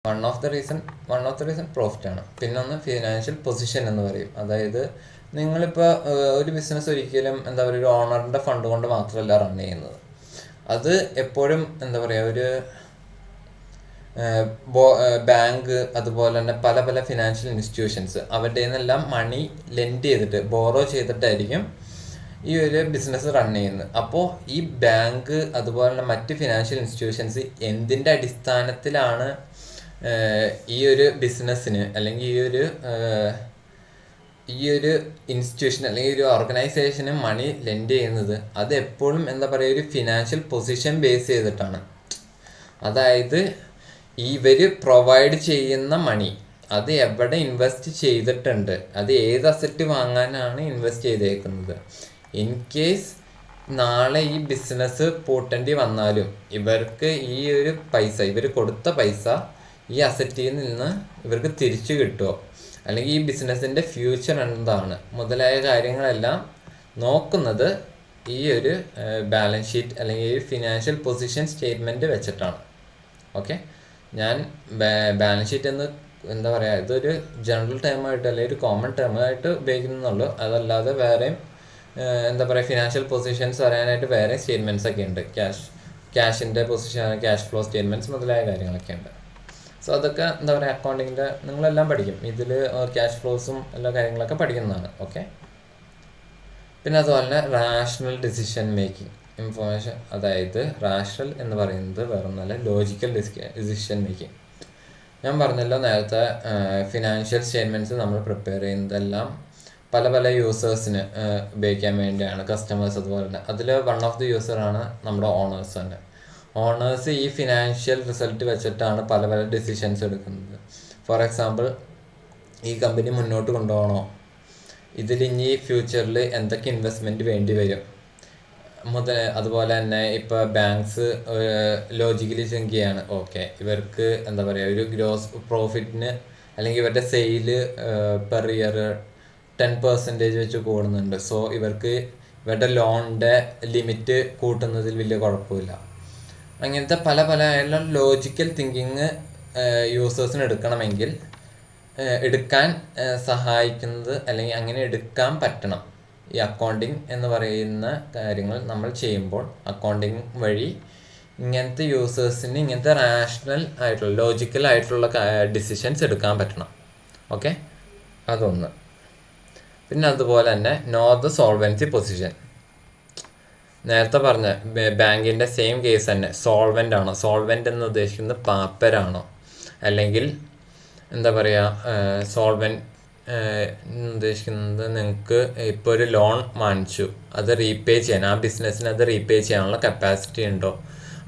One of the reason profit ആണ്. പിന്നെ ഒന്ന് ഫിനാൻഷ്യൽ പൊസിഷൻ എന്ന് പറയും. അതായത് നിങ്ങളിപ്പോൾ ഒരു ബിസിനസ് ഒരിക്കലും എന്താ പറയുക, ഒരു ഓണറിൻ്റെ ഫണ്ട് കൊണ്ട് മാത്രമല്ല റൺ ചെയ്യുന്നത്. അത് എപ്പോഴും എന്താ പറയുക, ഒരു ബാങ്ക്, അതുപോലെ തന്നെ പല പല ഫിനാൻഷ്യൽ ഇൻസ്റ്റിറ്റ്യൂഷൻസ്, അവരുടെ നിന്നെല്ലാം മണി ലെൻഡ് ചെയ്തിട്ട്, ബോറോ ചെയ്തിട്ടായിരിക്കും ഈ ഒരു ബിസിനസ് റൺ ചെയ്യുന്നത്. അപ്പോൾ ഈ ബാങ്ക് അതുപോലെ തന്നെ മറ്റ് ഫിനാൻഷ്യൽ ഇൻസ്റ്റിറ്റ്യൂഷൻസ് എന്തിൻ്റെ അടിസ്ഥാനത്തിലാണ് ഈ ഒരു ബിസിനസ്സിന് അല്ലെങ്കിൽ ഈ ഒരു ഇൻസ്റ്റിറ്റ്യൂഷൻ അല്ലെങ്കിൽ ഒരു ഓർഗനൈസേഷന് മണി ലെൻഡ് ചെയ്യുന്നത്, അത് എപ്പോഴും എന്താ പറയുക, ഒരു ഫിനാൻഷ്യൽ പൊസിഷൻ ബേസ് ചെയ്തിട്ടാണ്. അതായത് ഇവർ പ്രൊവൈഡ് ചെയ്യുന്ന മണി അത് എവിടെ ഇൻവെസ്റ്റ് ചെയ്തിട്ടുണ്ട്, അത് ഏത് അസറ്റ് വാങ്ങാനാണ് ഇൻവെസ്റ്റ് ചെയ്തേക്കുന്നത്. ഇൻ കേസ് നാളെ ഈ ബിസിനസ് പൂട്ടേണ്ടി വന്നാലും ഇവർക്ക് ഈ ഒരു പൈസ, ഇവർ കൊടുത്ത പൈസ ഈ അസറ്റിൽ നിന്ന് ഇവർക്ക് തിരിച്ചു കിട്ടുമോ, അല്ലെങ്കിൽ ഈ ബിസിനസ്സിൻ്റെ ഫ്യൂച്ചർ എന്താണ് മുതലായ കാര്യങ്ങളെല്ലാം നോക്കുന്നത് ഈ ഒരു ബാലൻസ് ഷീറ്റ് അല്ലെങ്കിൽ ഈ ഫിനാൻഷ്യൽ പൊസിഷൻ സ്റ്റേറ്റ്മെൻറ്റ് വെച്ചിട്ടാണ്. ഓക്കെ, ഞാൻ ബാലൻസ് ഷീറ്റ് എന്ന് എന്താ പറയുക, ഇതൊരു ജനറൽ ടേമായിട്ട് അല്ലെങ്കിൽ ഒരു കോമൺ ടേമായിട്ട് ഉപയോഗിക്കുന്നുള്ളൂ. അതല്ലാതെ വേറെയും എന്താ പറയുക, ഫിനാൻഷ്യൽ പൊസിഷൻസ് അറിയാനായിട്ട് വേറെ സ്റ്റേറ്റ്മെൻറ്റ്സ് ഒക്കെ ഉണ്ട്. ക്യാഷിൻ്റെ പൊസിഷൻ, ക്യാഷ് ഫ്ലോ സ്റ്റേറ്റ്മെൻറ്റ്സ് മുതലായ കാര്യങ്ങളൊക്കെ ഉണ്ട്. സോ അതൊക്കെ എന്താ പറയുക, അക്കൗണ്ടിങ്ങിൻ്റെ നിങ്ങളെല്ലാം പഠിക്കും. ഇതിൽ ക്യാഷ് ഫ്ലോസും എല്ലാ കാര്യങ്ങളൊക്കെ പഠിക്കുന്നതാണ്. ഓക്കെ, പിന്നെ അതുപോലെ തന്നെ റാഷണൽ ഡിസിഷൻ മേക്കിംഗ് ഇൻഫോർമേഷൻ. അതായത് റാഷണൽ എന്ന് പറയുന്നത് വേറൊന്നല്ല, ലോജിക്കൽ ഡിസിഷൻ മേക്കിംഗ്. ഞാൻ പറഞ്ഞല്ലോ നേരത്തെ, ഫിനാൻഷ്യൽ സ്റ്റേറ്റ്മെൻറ്റ്സ് നമ്മൾ പ്രിപ്പയർ ചെയ്യുന്നതെല്ലാം പല പല യൂസേഴ്സിന് ഉപയോഗിക്കാൻ വേണ്ടിയാണ്, കസ്റ്റമേഴ്സ് അതുപോലെ തന്നെ. അതിൽ വൺ ഓഫ് ദി യൂസറാണ് നമ്മുടെ ഓണേഴ്സ് തന്നെ. ഓണേഴ്സ് ഈ ഫിനാൻഷ്യൽ റിസൾട്ട് വെച്ചിട്ടാണ് പല പല ഡിസിഷൻസ് എടുക്കുന്നത്. ഫോർ എക്സാമ്പിൾ, ഈ കമ്പനി മുന്നോട്ട് കൊണ്ടുപോകണോ, ഇതിലിനി ഫ്യൂച്ചറിൽ എന്തൊക്കെ ഇൻവെസ്റ്റ്മെൻറ്റ് വേണ്ടി വരും അതുപോലെ തന്നെ ഇപ്പോൾ ബാങ്ക്സ് ലോജിക്കലി തിങ്ക് ചെയ്യാണ്. ഓക്കെ, ഇവർക്ക് എന്താ പറയുക, ഒരു ഗ്രോസ് പ്രോഫിറ്റിന് അല്ലെങ്കിൽ ഇവരുടെ സെയില് പെർ ഇയർ 10% വെച്ച് കൂടുന്നുണ്ട്. സോ ഇവർക്ക് ഇവരുടെ ലോണിൻ്റെ ലിമിറ്റ് കൂട്ടുന്നതിൽ വലിയ കുഴപ്പമില്ല. അങ്ങനത്തെ പല പല ലോജിക്കൽ തിങ്കിങ് യൂസേഴ്സിന് എടുക്കണമെങ്കിൽ എടുക്കാൻ സഹായിക്കുന്നത്, അല്ലെങ്കിൽ അങ്ങനെ എടുക്കാൻ പറ്റണം. ഈ അക്കൗണ്ടിങ് എന്ന് പറയുന്ന കാര്യങ്ങൾ നമ്മൾ ചെയ്യുമ്പോൾ അക്കൗണ്ടിങ് വഴി ഇങ്ങനത്തെ യൂസേഴ്സിന് ഇങ്ങനത്തെ റാഷണൽ ആയിട്ടുള്ള, ലോജിക്കൽ ആയിട്ടുള്ള ഡിസിഷൻസ് എടുക്കാൻ പറ്റണം. ഓക്കെ, അതൊന്ന്. പിന്നെ അതുപോലെ തന്നെ നോ ദ സോൾവൻസി പൊസിഷൻ. നേരത്തെ പറഞ്ഞ ബാങ്കിൻ്റെ സെയിം കേസ് തന്നെ, സോൾവെൻ്റ് ആണോ, സോൾവെൻ്റ് എന്ന് ഉദ്ദേശിക്കുന്നത് പാപ്പരാണോ, അല്ലെങ്കിൽ എന്താ പറയുക, സോൾവെൻ്റ് ഉദ്ദേശിക്കുന്നത് നിങ്ങൾക്ക് ഇപ്പോൾ ഒരു ലോൺ വാങ്ങിച്ചു, അത് റീപേ ചെയ്യാൻ, ആ ബിസിനസ്സിന് അത് റീപേ ചെയ്യാനുള്ള കപ്പാസിറ്റി ഉണ്ടോ,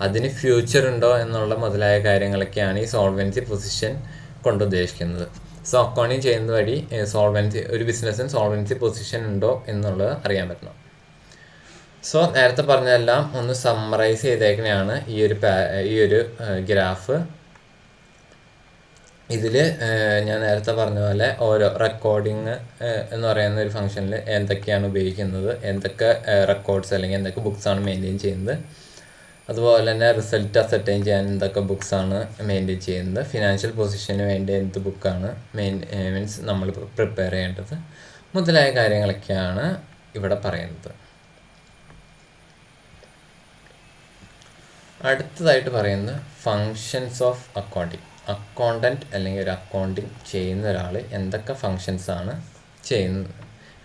അതിന് ഫ്യൂച്ചർ ഉണ്ടോ എന്നുള്ള മുതലായ കാര്യങ്ങളൊക്കെയാണ് ഈ സോൾവൻസി പൊസിഷൻ കൊണ്ട് ഉദ്ദേശിക്കുന്നത്. സോ അക്കൗണ്ടിങ് ചെയ്യുന്നത് വഴി ഒരു ബിസിനസ്സിന് സോൾവൻസി പൊസിഷൻ ഉണ്ടോ എന്നുള്ളത് അറിയാൻ പറ്റണം. സോ നേരത്തെ പറഞ്ഞതെല്ലാം ഒന്ന് സമ്മറൈസ് ചെയ്തേക്കുന്നതാണ് ഈ ഒരു ഗ്രാഫ്. ഇതിൽ ഞാൻ നേരത്തെ പറഞ്ഞ പോലെ ഓരോ റെക്കോർഡിങ് എന്ന് പറയുന്ന ഒരു ഫംഗ്ഷനിൽ എന്തൊക്കെയാണ് ഉപയോഗിക്കുന്നത്, എന്തൊക്കെ റെക്കോർഡ്സ് അല്ലെങ്കിൽ എന്തൊക്കെ ബുക്സാണ് മെയിൻറ്റെയിൻ ചെയ്യുന്നത്, അതുപോലെ തന്നെ റിസൾട്ട് അസർട്ടൈൻ ചെയ്യാൻ എന്തൊക്കെ ബുക്സാണ് മെയിൻറ്റെയിൻ ചെയ്യുന്നത്, ഫിനാൻഷ്യൽ പൊസിഷന് വേണ്ടി എന്ത് ബുക്കാണ് മീൻസ് നമ്മൾ പ്രിപ്പയർ ചെയ്യേണ്ടത് മുതലായ കാര്യങ്ങളൊക്കെയാണ് ഇവിടെ പറയുന്നത്. അടുത്തതായിട്ട് പറയുന്നത് ഫങ്ഷൻസ് ഓഫ് അക്കൗണ്ടിങ്. അക്കൗണ്ടൻറ്റ് അല്ലെങ്കിൽ ഒരു അക്കൗണ്ടിങ് ചെയ്യുന്ന ഒരാൾ എന്തൊക്കെ ഫങ്ഷൻസാണ് ചെയ്യുന്നത്,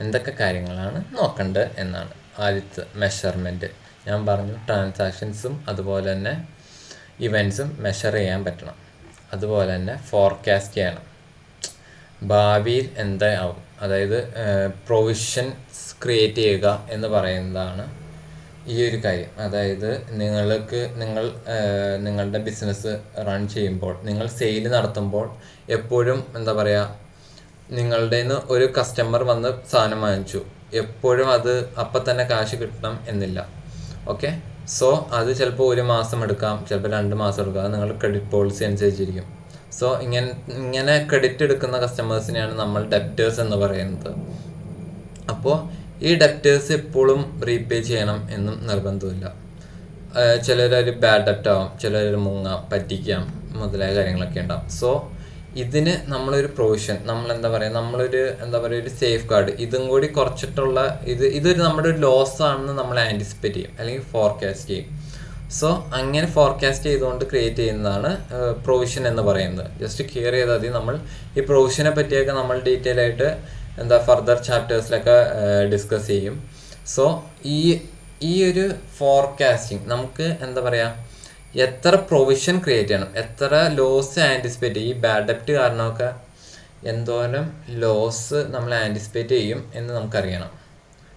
എന്തൊക്കെ കാര്യങ്ങളാണ് നോക്കേണ്ടത് എന്നാണ്. ആദ്യത്തെ മെഷർമെൻറ്റ്. ഞാൻ പറഞ്ഞു, ട്രാൻസാക്ഷൻസും അതുപോലെ തന്നെ ഇവൻറ്റ്സും മെഷർ ചെയ്യാൻ പറ്റണം. അതുപോലെ തന്നെ ഫോർകാസ്റ്റ് ചെയ്യണം, ഭാവിയിൽ എന്താവും, അതായത് പ്രൊവിഷൻസ് ക്രിയേറ്റ് ചെയ്യുക എന്ന് പറയുന്നതാണ് ഈ ഒരു കാര്യം. അതായത് നിങ്ങളുടെ ബിസിനസ് റൺ ചെയ്യുമ്പോൾ, നിങ്ങൾ സെയിൽ നടത്തുമ്പോൾ എപ്പോഴും എന്താ പറയുക, നിങ്ങളുടെ നിന്ന് ഒരു കസ്റ്റമർ വന്ന് സാധനം വാങ്ങിച്ചു, എപ്പോഴും അത് അപ്പം തന്നെ കാശ് കിട്ടണം എന്നില്ല. ഓക്കെ, സോ അത് ചിലപ്പോൾ 1 മാസം എടുക്കാം, ചിലപ്പോൾ 2 മാസം എടുക്കാം. അത് നിങ്ങളുടെ ക്രെഡിറ്റ് പോളിസി അനുസരിച്ചിരിക്കും. സോ ഇങ്ങനെ ക്രെഡിറ്റ് എടുക്കുന്ന കസ്റ്റമേഴ്സിനെയാണ് നമ്മൾ ഡെപ്റ്റേഴ്സ് എന്ന് പറയുന്നത്. അപ്പോൾ ഈ ഡെപ്റ്റേഴ്സ് എപ്പോഴും റീപേ ചെയ്യണം എന്നും നിർബന്ധമില്ല. ചിലരൊരു ബാഡ് ഡെപ്റ്റ് ആവും, ചിലർ മുങ്ങാം, പറ്റിക്കാം, മുതലായ കാര്യങ്ങളൊക്കെ ഉണ്ടാവും. സോ ഇതിന് നമ്മളൊരു പ്രൊവിഷൻ, നമ്മളൊരു ഒരു സേഫ് ഗാർഡ് ഇതും കൂടി കുറച്ചിട്ടുള്ള ഇതൊരു നമ്മുടെ ഒരു ലോസ് ആണെന്ന് നമ്മൾ ആൻറ്റിസിപ്പേറ്റ് ചെയ്യും അല്ലെങ്കിൽ ഫോർകാസ്റ്റ് ചെയ്യും. സോ അങ്ങനെ ഫോർകാസ്റ്റ് ചെയ്തുകൊണ്ട് ക്രിയേറ്റ് ചെയ്യുന്നതാണ് പ്രൊവിഷൻ എന്ന് പറയുന്നത്. ജസ്റ്റ് ക്ലിയർ ചെയ്താൽ മതി. നമ്മൾ ഈ പ്രൊവിഷനെ പറ്റിയൊക്കെ നമ്മൾ ഡീറ്റെയിൽ ആയിട്ട് ഫർദർ ചാപ്റ്റേഴ്സിലൊക്കെ ഡിസ്കസ് ചെയ്യും. സോ ഈ ഒരു ഫോർകാസ്റ്റിംഗ് നമുക്ക് എത്ര പ്രൊവിഷൻ ക്രിയേറ്റ് ചെയ്യണം, എത്ര ലോസ് ആൻറ്റിസിപ്പേറ്റ് ചെയ്യും, ഈ ബാഡ് ഡെപ്റ്റ് കാരണമൊക്കെ എന്തോരം ലോസ് നമ്മൾ ആൻറ്റിസിപ്പേറ്റ് ചെയ്യും എന്ന് നമുക്കറിയണം.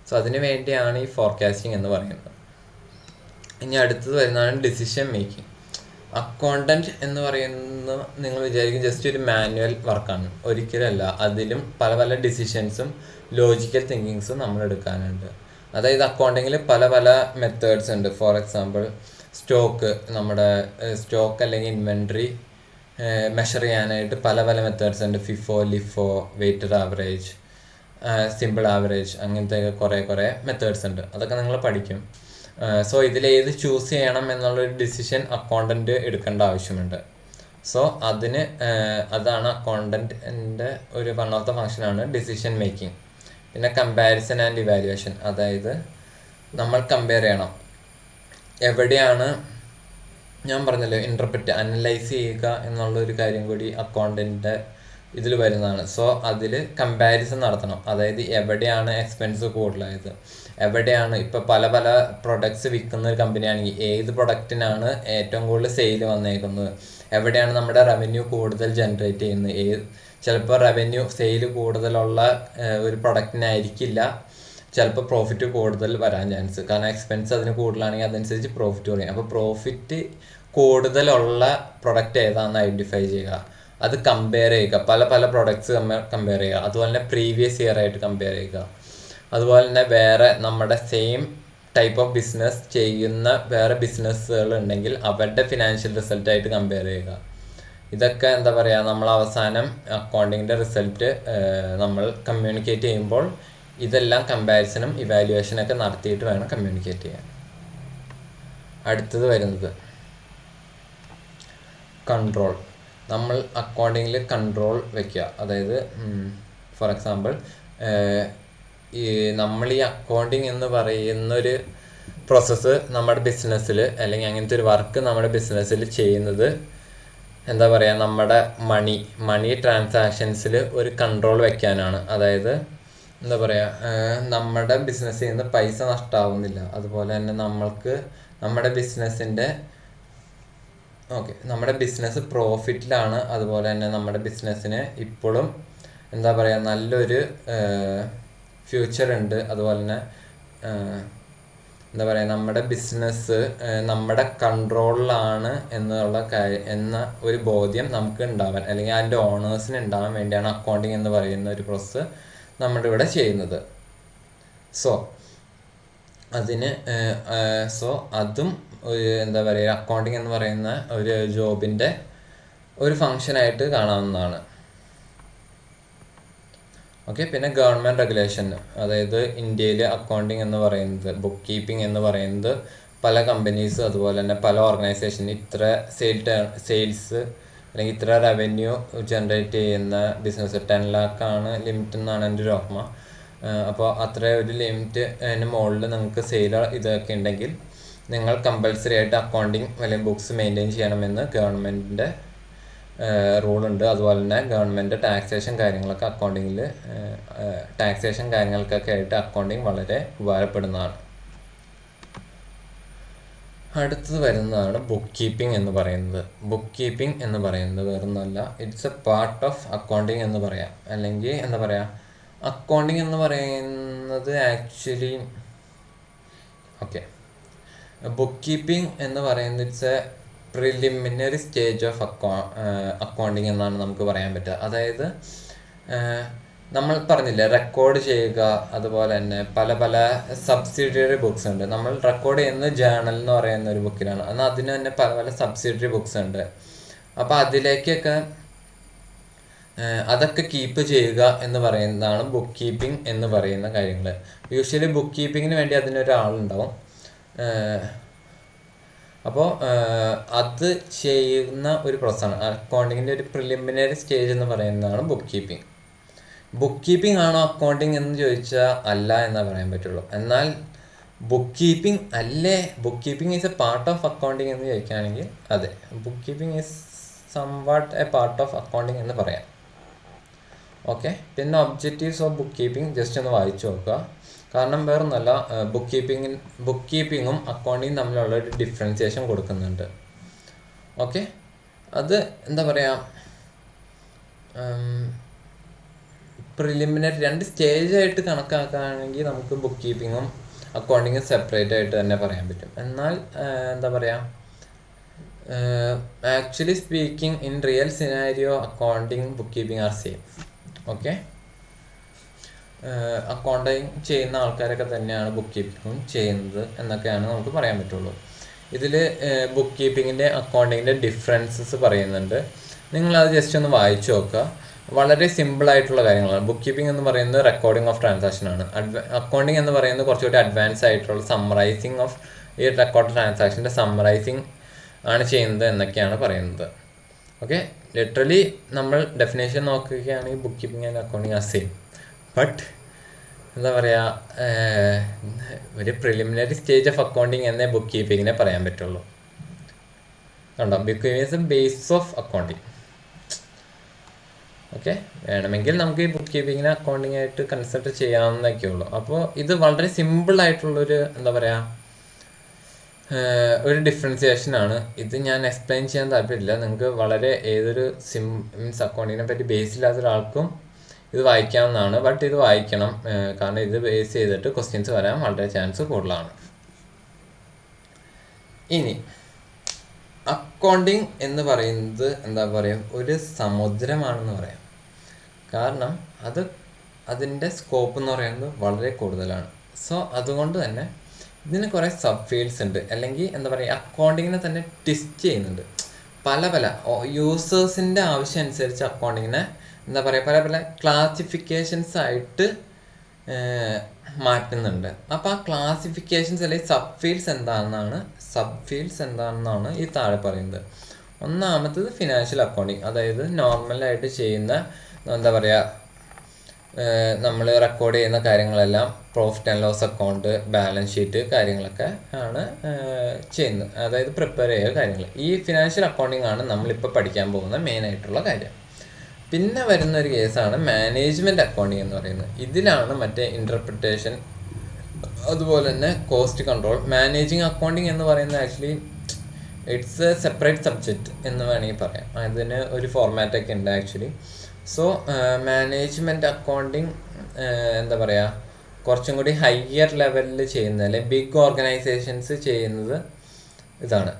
സോ അതിന് വേണ്ടിയാണ് ഈ ഫോർകാസ്റ്റിംഗ് എന്ന് പറയുന്നത്. ഇനി അടുത്തത് വരുന്നതാണ് ഡിസിഷൻ മേക്കിംഗ്. അക്കൗണ്ടൻറ്റ് എന്ന് പറയുന്നത് നിങ്ങൾ വിചാരിക്കും ജസ്റ്റ് ഒരു മാനുവൽ വർക്കാണ്. ഒരിക്കലല്ല, അതിലും പല പല ഡിസിഷൻസും ലോജിക്കൽ തിങ്കിങ്സും നമ്മൾ എടുക്കാനുണ്ട്. അതായത് അക്കൗണ്ടിങ്ങിൽ പല പല മെത്തേഡ്സ് ഉണ്ട്. ഫോർ എക്സാമ്പിൾ നമ്മുടെ സ്റ്റോക്ക് അല്ലെങ്കിൽ ഇൻവെൻട്രി മെഷർ ചെയ്യാനായിട്ട് പല പല മെത്തേഡ്സ് ഉണ്ട്. FIFO, LIFO, weighted average, simple average, അങ്ങനത്തെ കുറേ മെത്തേഡ്സ് ഉണ്ട്. അതൊക്കെ നിങ്ങൾ പഠിക്കും. സോ ഇതിലേത് ചൂസ് ചെയ്യണം എന്നുള്ളൊരു ഡിസിഷൻ അക്കൗണ്ടൻറ്റ് എടുക്കേണ്ട ആവശ്യമുണ്ട്. സോ അതാണ് അക്കൗണ്ടൻറ്റിൻ്റെ ഒരു വൺ ഓഫ് ദ ഫങ്ഷനാണ് ഡിസിഷൻ മേക്കിംഗ്. പിന്നെ കമ്പാരിസൺ ആൻഡ് ഇവാലുവേഷൻ, അതായത് നമ്മൾ കമ്പയർ ചെയ്യണം എവിടെയാണ്, ഞാൻ പറഞ്ഞല്ലോ ഇൻ്റർപ്രറ്റ് അനലൈസ് ചെയ്യുക എന്നുള്ളൊരു കാര്യം കൂടി അക്കൗണ്ടൻറ്റിൻ്റെ ഇതിൽ വരുന്നതാണ്. സോ അതിൽ കമ്പാരിസൺ നടത്തണം. അതായത് എവിടെയാണ് എക്സ്പെൻസ് കൂടുതലായത്, എവിടെയാണ് ഇപ്പോൾ പല പല പ്രൊഡക്ട്സ് വിൽക്കുന്ന ഒരു കമ്പനിയാണെങ്കിൽ ഏത് പ്രൊഡക്റ്റിനാണ് ഏറ്റവും കൂടുതൽ സെയിൽ വന്നേക്കുന്നത്, എവിടെയാണ് നമ്മുടെ റവന്യൂ കൂടുതൽ ജനറേറ്റ് ചെയ്യുന്നത്. ചിലപ്പോൾ റവന്യൂ സെയിൽ കൂടുതലുള്ള ഒരു പ്രൊഡക്റ്റിനായിരിക്കില്ല ചിലപ്പോൾ പ്രോഫിറ്റ് കൂടുതൽ വരാൻ ചാൻസ്. കാരണം എക്സ്പെൻസ് അതിന് കൂടുതലാണെങ്കിൽ അതനുസരിച്ച് പ്രോഫിറ്റ് കുറയും. അപ്പോൾ പ്രോഫിറ്റ് കൂടുതലുള്ള പ്രൊഡക്റ്റ് ഏതാണെന്ന് ഐഡൻറ്റിഫൈ ചെയ്യുക, അത് കമ്പയർ ചെയ്യുക, പല പല പ്രൊഡക്ട്സ് കമ്പയർ ചെയ്യുക. അതുപോലെ തന്നെ പ്രീവിയസ് ഇയർ ആയിട്ട് കമ്പയർ ചെയ്യുക. അതുപോലെ തന്നെ വേറെ നമ്മുടെ സെയിം ടൈപ്പ് ഓഫ് ബിസിനസ് ചെയ്യുന്ന വേറെ ബിസിനസ്സുകൾ ഉണ്ടെങ്കിൽ അവരുടെ ഫിനാൻഷ്യൽ റിസൾട്ടായിട്ട് കമ്പയർ ചെയ്യുക. ഇതൊക്കെ നമ്മൾ അവസാനം അക്കൗണ്ടിങ്ങിൻ്റെ റിസൾട്ട് നമ്മൾ കമ്മ്യൂണിക്കേറ്റ് ചെയ്യുമ്പോൾ ഇതെല്ലാം കമ്പാരിസണും ഇവാലുവേഷനൊക്കെ നടത്തിയിട്ട് വേണം കമ്മ്യൂണിക്കേറ്റ് ചെയ്യാൻ. അടുത്തത് വരുന്നത് കൺട്രോൾ. നമ്മൾ അക്കൗണ്ടിങ്ങിൽ കൺട്രോൾ വയ്ക്കുക. അതായത് ഫോർ എക്സാമ്പിൾ നമ്മൾ ഈ അക്കൗണ്ടിങ് എന്ന് പറയുന്നൊരു പ്രോസസ്സ് നമ്മുടെ ബിസിനസ്സിൽ അല്ലെങ്കിൽ അങ്ങനത്തെ ഒരു വർക്ക് നമ്മുടെ ബിസിനസ്സിൽ ചെയ്യുന്നത് നമ്മുടെ മണി ട്രാൻസാക്ഷൻസിൽ ഒരു കൺട്രോൾ വയ്ക്കാനാണ്. അതായത് നമ്മുടെ ബിസിനസ്സിൽ നിന്ന് പൈസ നഷ്ടമാവുന്നില്ല, അതുപോലെ തന്നെ നമ്മുടെ ബിസിനസ് പ്രോഫിറ്റിലാണ്, അതുപോലെ തന്നെ നമ്മുടെ ബിസിനസ്സിന് ഇപ്പോഴും നല്ലൊരു ഫ്യൂച്ചർ ഉണ്ട്. അതുപോലെ തന്നെ നമ്മുടെ ബിസിനസ് നമ്മുടെ കൺട്രോളിലാണ് എന്ന ഒരു ബോധ്യം നമുക്ക് ഉണ്ടാവാൻ അല്ലെങ്കിൽ അതിൻ്റെ ഓണേഴ്സിന് ഉണ്ടാവാൻ വേണ്ടിയാണ് അക്കൗണ്ടിങ് എന്ന് പറയുന്ന ഒരു പ്രോസസ്സ് നമ്മുടെ ഇവിടെ ചെയ്യുന്നത്. സോ അതും ഒരു അക്കൗണ്ടിങ് എന്ന് പറയുന്ന ഒരു ജോബിൻ്റെ ഒരു ഫങ്ഷനായിട്ട് കാണാവുന്നതാണ്. ഓക്കെ. പിന്നെ ഗവൺമെൻറ് റെഗുലേഷൻ, അതായത് ഇന്ത്യയിൽ അക്കൗണ്ടിങ് എന്ന് പറയുന്നത്, ബുക്ക് കീപ്പിംഗ് എന്ന് പറയുന്നത് പല കമ്പനീസ് അതുപോലെ തന്നെ പല ഓർഗനൈസേഷൻ ഇത്ര സെയിൽസ് അല്ലെങ്കിൽ ഇത്ര റവന്യൂ ജനറേറ്റ് ചെയ്യുന്ന ബിസിനസ് 10 lakh ലിമിറ്റ് എന്നാണ് എൻ്റെ ഒരു ഓർമ്മ. അപ്പോൾ അത്ര ഒരു ലിമിറ്റിന് മുകളിൽ നിങ്ങൾക്ക് സെയിൽ ഇതൊക്കെ ഉണ്ടെങ്കിൽ നിങ്ങൾ കമ്പൽസറി ആയിട്ട് അക്കൗണ്ടിങ് അല്ലെങ്കിൽ ബുക്സ് മെയിൻറ്റെയിൻ ചെയ്യണമെന്ന് ഗവൺമെൻറ്റിൻ്റെ റൂളുണ്ട്. അതുപോലെ തന്നെ ഗവൺമെൻറ് ടാക്സേഷൻ കാര്യങ്ങൾക്കൊക്കെ ആയിട്ട് അക്കൗണ്ടിങ് വളരെ ഉപകാരപ്പെടുന്നതാണ്. അടുത്തത് വരുന്നതാണ് ബുക്ക് കീപ്പിംഗ് എന്ന് പറയുന്നത്. ബുക്ക് കീപ്പിംഗ് എന്ന് പറയുന്നത് വേറൊന്നുമല്ല, it's A part of accounting എന്ന് പറയാം. അല്ലെങ്കിൽ അക്കൗണ്ടിങ് എന്ന് പറയുന്നത് ആക്ച്വലി ബുക്ക് കീപ്പിംഗ് എന്ന് പറയുന്നത് it's A preliminary stage of accounting എന്നാണ് നമുക്ക് പറയാൻ പറ്റുക. അതായത് നമ്മൾ പറഞ്ഞില്ലേ റെക്കോർഡ് ചെയ്യുക, അതുപോലെ തന്നെ പല പല സബ്സിഡിയറി ബുക്സ് ഉണ്ട്. നമ്മൾ റെക്കോർഡ് ചെയ്യുന്നത് ജേണൽ എന്ന് പറയുന്ന ഒരു ബുക്കിലാണ്. എന്നാൽ അതിന് തന്നെ പല പല സബ്സിഡിയറി ബുക്സ് ഉണ്ട്. അപ്പോൾ അതിലേക്കൊക്കെ അതൊക്കെ കീപ്പ് ചെയ്യുക എന്ന് പറയുന്നതാണ് ബുക്ക് കീപ്പിംഗ് എന്ന് പറയുന്ന കാര്യങ്ങൾ. യൂഷ്വലി ബുക്ക് കീപ്പിങ്ങിന് വേണ്ടി അതിനൊരാളുണ്ടാവും. അപ്പോൾ അത് ചെയ്യുന്ന ഒരു പ്രോസസ്സാണ്. അക്കൗണ്ടിങ്ങിൻ്റെ ഒരു പ്രിലിമിനറി സ്റ്റേജ് എന്ന് പറയുന്നതാണ് ബുക്ക് കീപ്പിംഗ്. ബുക്ക് കീപ്പിംഗ് ആണോ അക്കൗണ്ടിങ് എന്ന് ചോദിച്ചാൽ അല്ല എന്നേ പറയാൻ പറ്റുള്ളൂ. എന്നാൽ ബുക്ക് കീപ്പിംഗ് അല്ലേ, book keeping is A part of accounting എന്ന് ചോദിക്കുകയാണെങ്കിൽ അതെ, book keeping is somewhat A part of accounting എന്ന് പറയാം. ഓക്കെ, പിന്നെ objectives of book keeping just ഒന്ന് വായിച്ചു നോക്കുക. കാരണം വേറൊന്നുമല്ല, ബുക്ക് കീപ്പിങ്ങും അക്കൗണ്ടിങ്ങും തമ്മിലുള്ള ഒരു ഡിഫറൻസിയേഷൻ കൊടുക്കുന്നുണ്ട്. ഓക്കെ, അത് എന്താ പറയുക, പ്രിലിമിനറി 2 സ്റ്റേജായിട്ട് കണക്കാക്കുകയാണെങ്കിൽ നമുക്ക് ബുക്ക് കീപ്പിങ്ങും അക്കൗണ്ടിങ്ങും സെപ്പറേറ്റ് ആയിട്ട് തന്നെ പറയാൻ പറ്റും. എന്നാൽ എന്താ പറയുക, actually speaking in real scenario accounting book keeping are same. Okay, accounting ചെയ്യുന്ന ആൾക്കാരൊക്കെ തന്നെയാണ് ബുക്ക് കീപ്പിങ്ങും ചെയ്യുന്നത് എന്നൊക്കെയാണ് നമുക്ക് പറയാൻ പറ്റുള്ളൂ. ഇതിൽ ബുക്ക് കീപ്പിങ്ങിൻ്റെ അക്കൗണ്ടിങ്ങിൻ്റെ ഡിഫറൻസസ് പറയുന്നുണ്ട്. നിങ്ങളത് ജസ്റ്റ് ഒന്ന് വായിച്ചു നോക്കുക. വളരെ സിമ്പിളായിട്ടുള്ള കാര്യങ്ങളാണ്. ബുക്ക് കീപ്പിംഗ് എന്ന് പറയുന്നത് റെക്കോർഡിംഗ് ഓഫ് ട്രാൻസാക്ഷനാണ്. അക്കൗണ്ടിങ് എന്ന് പറയുന്നത് കുറച്ചുകൂടി അഡ്വാൻസ് ആയിട്ടുള്ള സമ്മറൈസിങ് ഓഫ് ഈ റെക്കോർഡ് ട്രാൻസാക്ഷൻ്റെ സമ്മറൈസിങ് ആണ് ചെയ്യുന്നത് എന്നൊക്കെയാണ് പറയുന്നത്. ഓക്കെ, ലിറ്ററലി നമ്മൾ ഡെഫിനേഷൻ നോക്കുകയാണെങ്കിൽ book keeping and accounting R same. But എന്താ പറയുക, ഒരു പ്രിലിമിനറി സ്റ്റേജ് ഓഫ് അക്കൗണ്ടിങ് എന്നേ ബുക്ക് കീപ്പിങ്ങിനെ പറയാൻ പറ്റുള്ളൂ. കണ്ടോ, book keeping is A base of accounting. Okay, വേണമെങ്കിൽ നമുക്ക് ഈ ബുക്ക് കീപ്പിങ്ങിനെ അക്കൗണ്ടിങ് ആയിട്ട് കൺസിഡർ ചെയ്യാവുന്നതൊക്കെ ഉള്ളൂ. അപ്പോൾ ഇത് വളരെ സിമ്പിളായിട്ടുള്ളൊരു എന്താ പറയുക, ഒരു ഡിഫറൻസിയേഷനാണ്. ഇത് ഞാൻ എക്സ്പ്ലെയിൻ ചെയ്യാൻ താല്പര്യമില്ല. നിങ്ങൾക്ക് വളരെ ഏതൊരു മീൻസ് അക്കൗണ്ടിങ്ങിനെ പറ്റി ബേസ് ഇല്ലാത്ത ഒരാൾക്കും ഇത് വായിക്കാവുന്നതാണ്. ബട്ട് ഇത് വായിക്കണം, കാരണം ഇത് ബേസ് ചെയ്തിട്ട് ക്വസ്റ്റ്യൻസ് വരാൻ വളരെ ചാൻസ് കൂടുതലാണ്. ഇനി അക്കൗണ്ടിങ് എന്ന് പറയുന്നത് എന്താ പറയുക, ഒരു സമുദ്രമാണെന്ന് പറയാം. കാരണം അതിൻ്റെ സ്കോപ്പ് എന്ന് പറയുന്നത് വളരെ കൂടുതലാണ്. സോ അതുകൊണ്ട് തന്നെ ഇതിന് കുറേ സബ് ഫീൽഡ്സ് ഉണ്ട്. അല്ലെങ്കിൽ എന്താ പറയുക, അക്കൗണ്ടിങ്ങിനെ തന്നെ ട്വിസ്റ്റ് ചെയ്യുന്നുണ്ട്. പല യൂസേഴ്സിൻ്റെ ആവശ്യം അനുസരിച്ച് അക്കൗണ്ടിങ്ങിനെ എന്താ പറയുക, പല ക്ലാസിഫിക്കേഷൻസ് ആയിട്ട് മാറ്റുന്നുണ്ട്. അപ്പോൾ ആ ക്ലാസിഫിക്കേഷൻസ് അല്ലെങ്കിൽ സബ് ഫീൽഡ്സ് എന്താണെന്നാണ് ഈ താഴെ പറയുന്നത്. ഒന്നാമത്തത് ഫിനാൻഷ്യൽ അക്കൗണ്ടിങ്, അതായത് നോർമലായിട്ട് ചെയ്യുന്ന എന്താ പറയുക, നമ്മൾ റെക്കോർഡ് ചെയ്യുന്ന കാര്യങ്ങളെല്ലാം profit and loss account, balance sheet കാര്യങ്ങളൊക്കെ ആണ് ചെയ്യുന്നത്. അതായത് പ്രിപ്പയർ ചെയ്യുക കാര്യങ്ങൾ. ഈ ഫിനാൻഷ്യൽ അക്കൗണ്ടിങ് ആണ് നമ്മളിപ്പോൾ പഠിക്കാൻ പോകുന്ന മെയിനായിട്ടുള്ള കാര്യം. പിന്നെ വരുന്നൊരു കേസാണ് മാനേജ്മെൻറ്റ് അക്കൗണ്ടിങ് എന്ന് പറയുന്നത്. ഇതിലാണ് മറ്റേ ഇൻ്റർപ്രിട്ടേഷൻ, അതുപോലെ തന്നെ കോസ്റ്റ് കൺട്രോൾ. മാനേജിങ് അക്കൗണ്ടിങ് എന്ന് പറയുന്നത് actually it's A separate subject എന്ന് വേണമെങ്കിൽ പറയാം. അതിന് ഒരു ഫോർമാറ്റൊക്കെ ഉണ്ട് ആക്ച്വലി. സോ മാനേജ്മെൻറ്റ് അക്കൗണ്ടിങ് എന്താ പറയുക, കുറച്ചും കൂടി ഹയർ ലെവലിൽ ചെയ്യുന്നത്, അല്ലെങ്കിൽ ബിഗ് ഓർഗനൈസേഷൻസ് ചെയ്യുന്നത് ഇതാണ്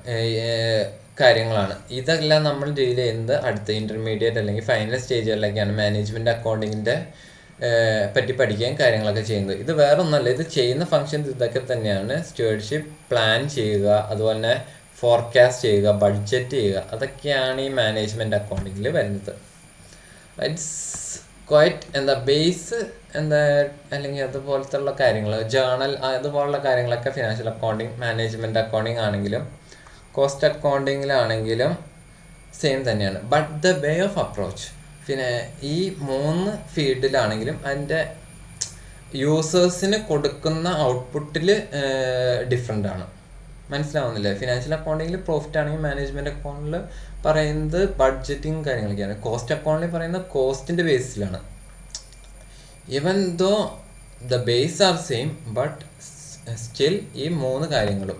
കാര്യങ്ങളാണ്. ഇതെല്ലാം നമ്മൾ ഡീൽ ചെയ്യുന്നത് അടുത്ത ഇൻ്റർമീഡിയറ്റ് അല്ലെങ്കിൽ ഫൈനൽ സ്റ്റേജുകളിലേക്കാണ് മാനേജ്മെൻറ്റ് അക്കൗണ്ടിങ്ങിൻ്റെ പറ്റി പഠിക്കുകയും കാര്യങ്ങളൊക്കെ ചെയ്യുന്നത്. ഇത് വേറെ ഒന്നല്ല, ഇത് ചെയ്യുന്ന ഫങ്ഷൻസ് ഇതൊക്കെ തന്നെയാണ്. സ്റ്റുവർഡ്ഷിപ്പ്, പ്ലാൻ ചെയ്യുക, അതുപോലെ തന്നെ ഫോർകാസ്റ്റ് ചെയ്യുക, ബഡ്ജറ്റ് ചെയ്യുക, അതൊക്കെയാണ് ഈ മാനേജ്മെൻറ്റ് അക്കൗണ്ടിങ്ങിൽ വരുന്നത്. ഇറ്റ്സ് ക്വൈറ്റ് ബേസ് അല്ലെങ്കിൽ അതുപോലത്തുള്ള കാര്യങ്ങൾ, ജേണൽ അതുപോലുള്ള കാര്യങ്ങളൊക്കെ ഫിനാൻഷ്യൽ അക്കൗണ്ടിങ്, മാനേജ്മെൻറ്റ് അക്കൗണ്ടിങ് ആണെങ്കിലും കോസ്റ്റ് അക്കൗണ്ടിങ്ങിലാണെങ്കിലും സെയിം തന്നെയാണ്. But the way of approach പിന്നെ ഈ 3 ഫീൽഡിലാണെങ്കിലും അതിൻ്റെ യൂസേഴ്സിന് കൊടുക്കുന്ന ഔട്ട്പുട്ടിൽ ഡിഫറെൻ്റ് ആണ്. മനസ്സിലാവുന്നില്ലേ? ഫിനാൻഷ്യൽ അക്കൗണ്ടിങ്ങിൽ പ്രോഫിറ്റ് ആണെങ്കിൽ മാനേജ്മെൻറ്റ് അക്കൗണ്ടിൽ പറയുന്നത് ബഡ്ജറ്റിങ് കാര്യങ്ങളൊക്കെയാണ്. കോസ്റ്റ് അക്കൗണ്ടിൽ പറയുന്നത് കോസ്റ്റിൻ്റെ ബേസിലാണ്. Even though the base are same, but still ഈ 3 കാര്യങ്ങളും,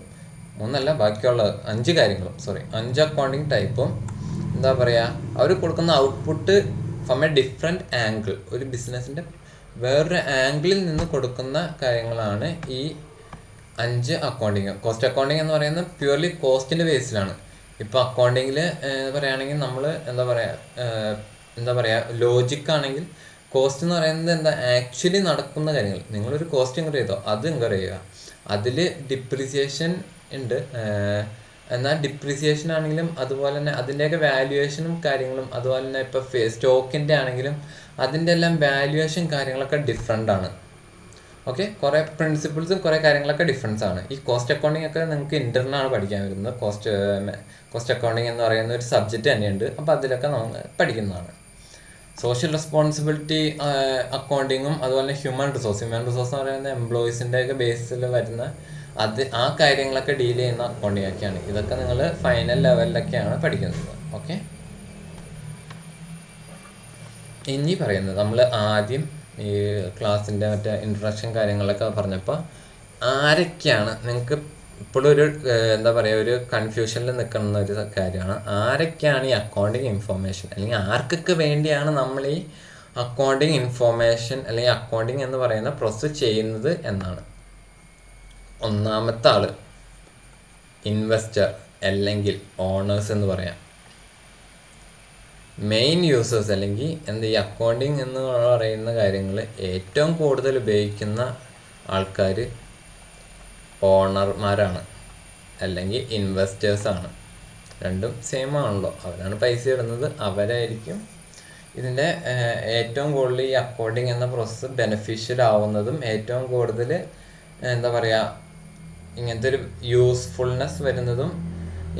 3 അല്ല ബാക്കിയുള്ള 5 കാര്യങ്ങളും 5 അക്കൗണ്ടിങ് ടൈപ്പും എന്താ പറയുക, അവർ കൊടുക്കുന്ന output from A different angle, ഒരു ബിസിനസ്സിൻ്റെ വേറൊരു ആംഗിളിൽ നിന്ന് കൊടുക്കുന്ന കാര്യങ്ങളാണ് ഈ 5 അക്കൗണ്ടിങ്. കോസ്റ്റ് അക്കൗണ്ടിങ് എന്ന് പറയുന്നത് പ്യൂർലി കോസ്റ്റിൻ്റെ ബേസിലാണ്. ഇപ്പോൾ അക്കൗണ്ടിങ്ങിൽ പറയുകയാണെങ്കിൽ നമ്മൾ എന്താ പറയുക ലോജിക്കാണെങ്കിൽ കോസ്റ്റ് എന്ന് പറയുന്നത് ആക്ച്വലി നടക്കുന്ന കാര്യങ്ങൾ. നിങ്ങളൊരു കോസ്റ്റ് ഇൻകർ ചെയ്തോ, അത് ഇൻകർ ചെയ്യുക. അതിൽ ഡിപ്രിസിയേഷൻ ഉണ്ട്. എന്നാൽ ഡിപ്രിസിയേഷൻ ആണെങ്കിലും അതുപോലെ തന്നെ അതിൻ്റെയൊക്കെ വാല്യുവേഷനും കാര്യങ്ങളും, അതുപോലെ തന്നെ ഇപ്പോൾ സ്റ്റോക്കിൻ്റെ ആണെങ്കിലും അതിൻ്റെ എല്ലാം വാല്യുവേഷൻ കാര്യങ്ങളൊക്കെ ഡിഫറെൻ്റ് ആണ്. ഓക്കെ, കുറേ പ്രിൻസിപ്പിൾസും കുറേ കാര്യങ്ങളൊക്കെ ഡിഫറൻസ് ആണ്. ഈ കോസ്റ്റ് അക്കൗണ്ടിങ് ഒക്കെ നിങ്ങൾക്ക് ഇൻ്റർനാണ് പഠിക്കാൻ വരുന്നത്. കോസ്റ്റ് അക്കൗണ്ടിങ് എന്ന് പറയുന്ന ഒരു സബ്ജക്റ്റ് തന്നെയുണ്ട്. അപ്പോൾ അതിലൊക്കെ നമ്മൾ പഠിക്കുന്നതാണ്. സോഷ്യൽ റെസ്പോൺസിബിലിറ്റി അക്കൗണ്ടിങ്ങും അതുപോലെ ഹ്യൂമൻ റിസോഴ്സ് എന്ന് പറയുന്നത് എംപ്ലോയീസിൻ്റെ ഒക്കെ ബേസിൽ വരുന്ന ആ കാര്യങ്ങളൊക്കെ ഡീൽ ചെയ്യുന്ന അക്കൗണ്ടിങ് ഒക്കെയാണ്. ഇതൊക്കെ നിങ്ങൾ ഫൈനൽ ലെവലിലൊക്കെയാണ് പഠിക്കുന്നത്. ഓക്കെ, ഇനി പറയുന്നത് നമ്മൾ ആദ്യം ഈ ക്ലാസ്സിൻ്റെ മറ്റേ ഇൻട്രൊഡക്ഷൻ കാര്യങ്ങളൊക്കെ പറഞ്ഞപ്പോൾ ആരൊക്കെയാണ് നിങ്ങൾക്ക് ഇപ്പോഴും ഒരു എന്താ പറയുക ഒരു കൺഫ്യൂഷനിൽ നിൽക്കുന്ന ഒരു കാര്യമാണ്, ആരൊക്കെയാണ് ഈ അക്കൗണ്ടിങ് ഇൻഫോർമേഷൻ അല്ലെങ്കിൽ ആർക്കൊക്കെ വേണ്ടിയാണ് നമ്മൾ ഈ അക്കൗണ്ടിങ് ഇൻഫോർമേഷൻ അല്ലെങ്കിൽ അക്കൗണ്ടിങ് എന്ന് പറയുന്ന പ്രോസസ്സ് ചെയ്യുന്നത് എന്നാണ്. ഒന്നാമത്തെ ആള് ഇൻവെസ്റ്റർ അല്ലെങ്കിൽ ഓണേഴ്സ് എന്ന് പറയാം. മെയിൻ യൂസേഴ്സ് അല്ലെങ്കിൽ ഈ അക്കൗണ്ടിങ് എന്ന് പറയുന്ന കാര്യങ്ങൾ ഏറ്റവും കൂടുതൽ ഉപയോഗിക്കുന്ന ആൾക്കാർ ഓണർമാരാണ് അല്ലെങ്കിൽ ഇൻവെസ്റ്റേഴ്സാണ്. രണ്ടും സെയിം ആണല്ലോ, അവരാണ് പൈസ ഇടുന്നത്, അവരായിരിക്കും ഇതിൻ്റെ ഏറ്റവും കൂടുതൽ ഈ അക്കൗണ്ടിങ് എന്ന പ്രോസസ്സ് ബെനിഫിഷ്യൽ ആവുന്നതും ഏറ്റവും കൂടുതൽ എന്താ പറയുക ഇങ്ങനത്തെ ഒരു യൂസ്ഫുൾനെസ് വരുന്നതും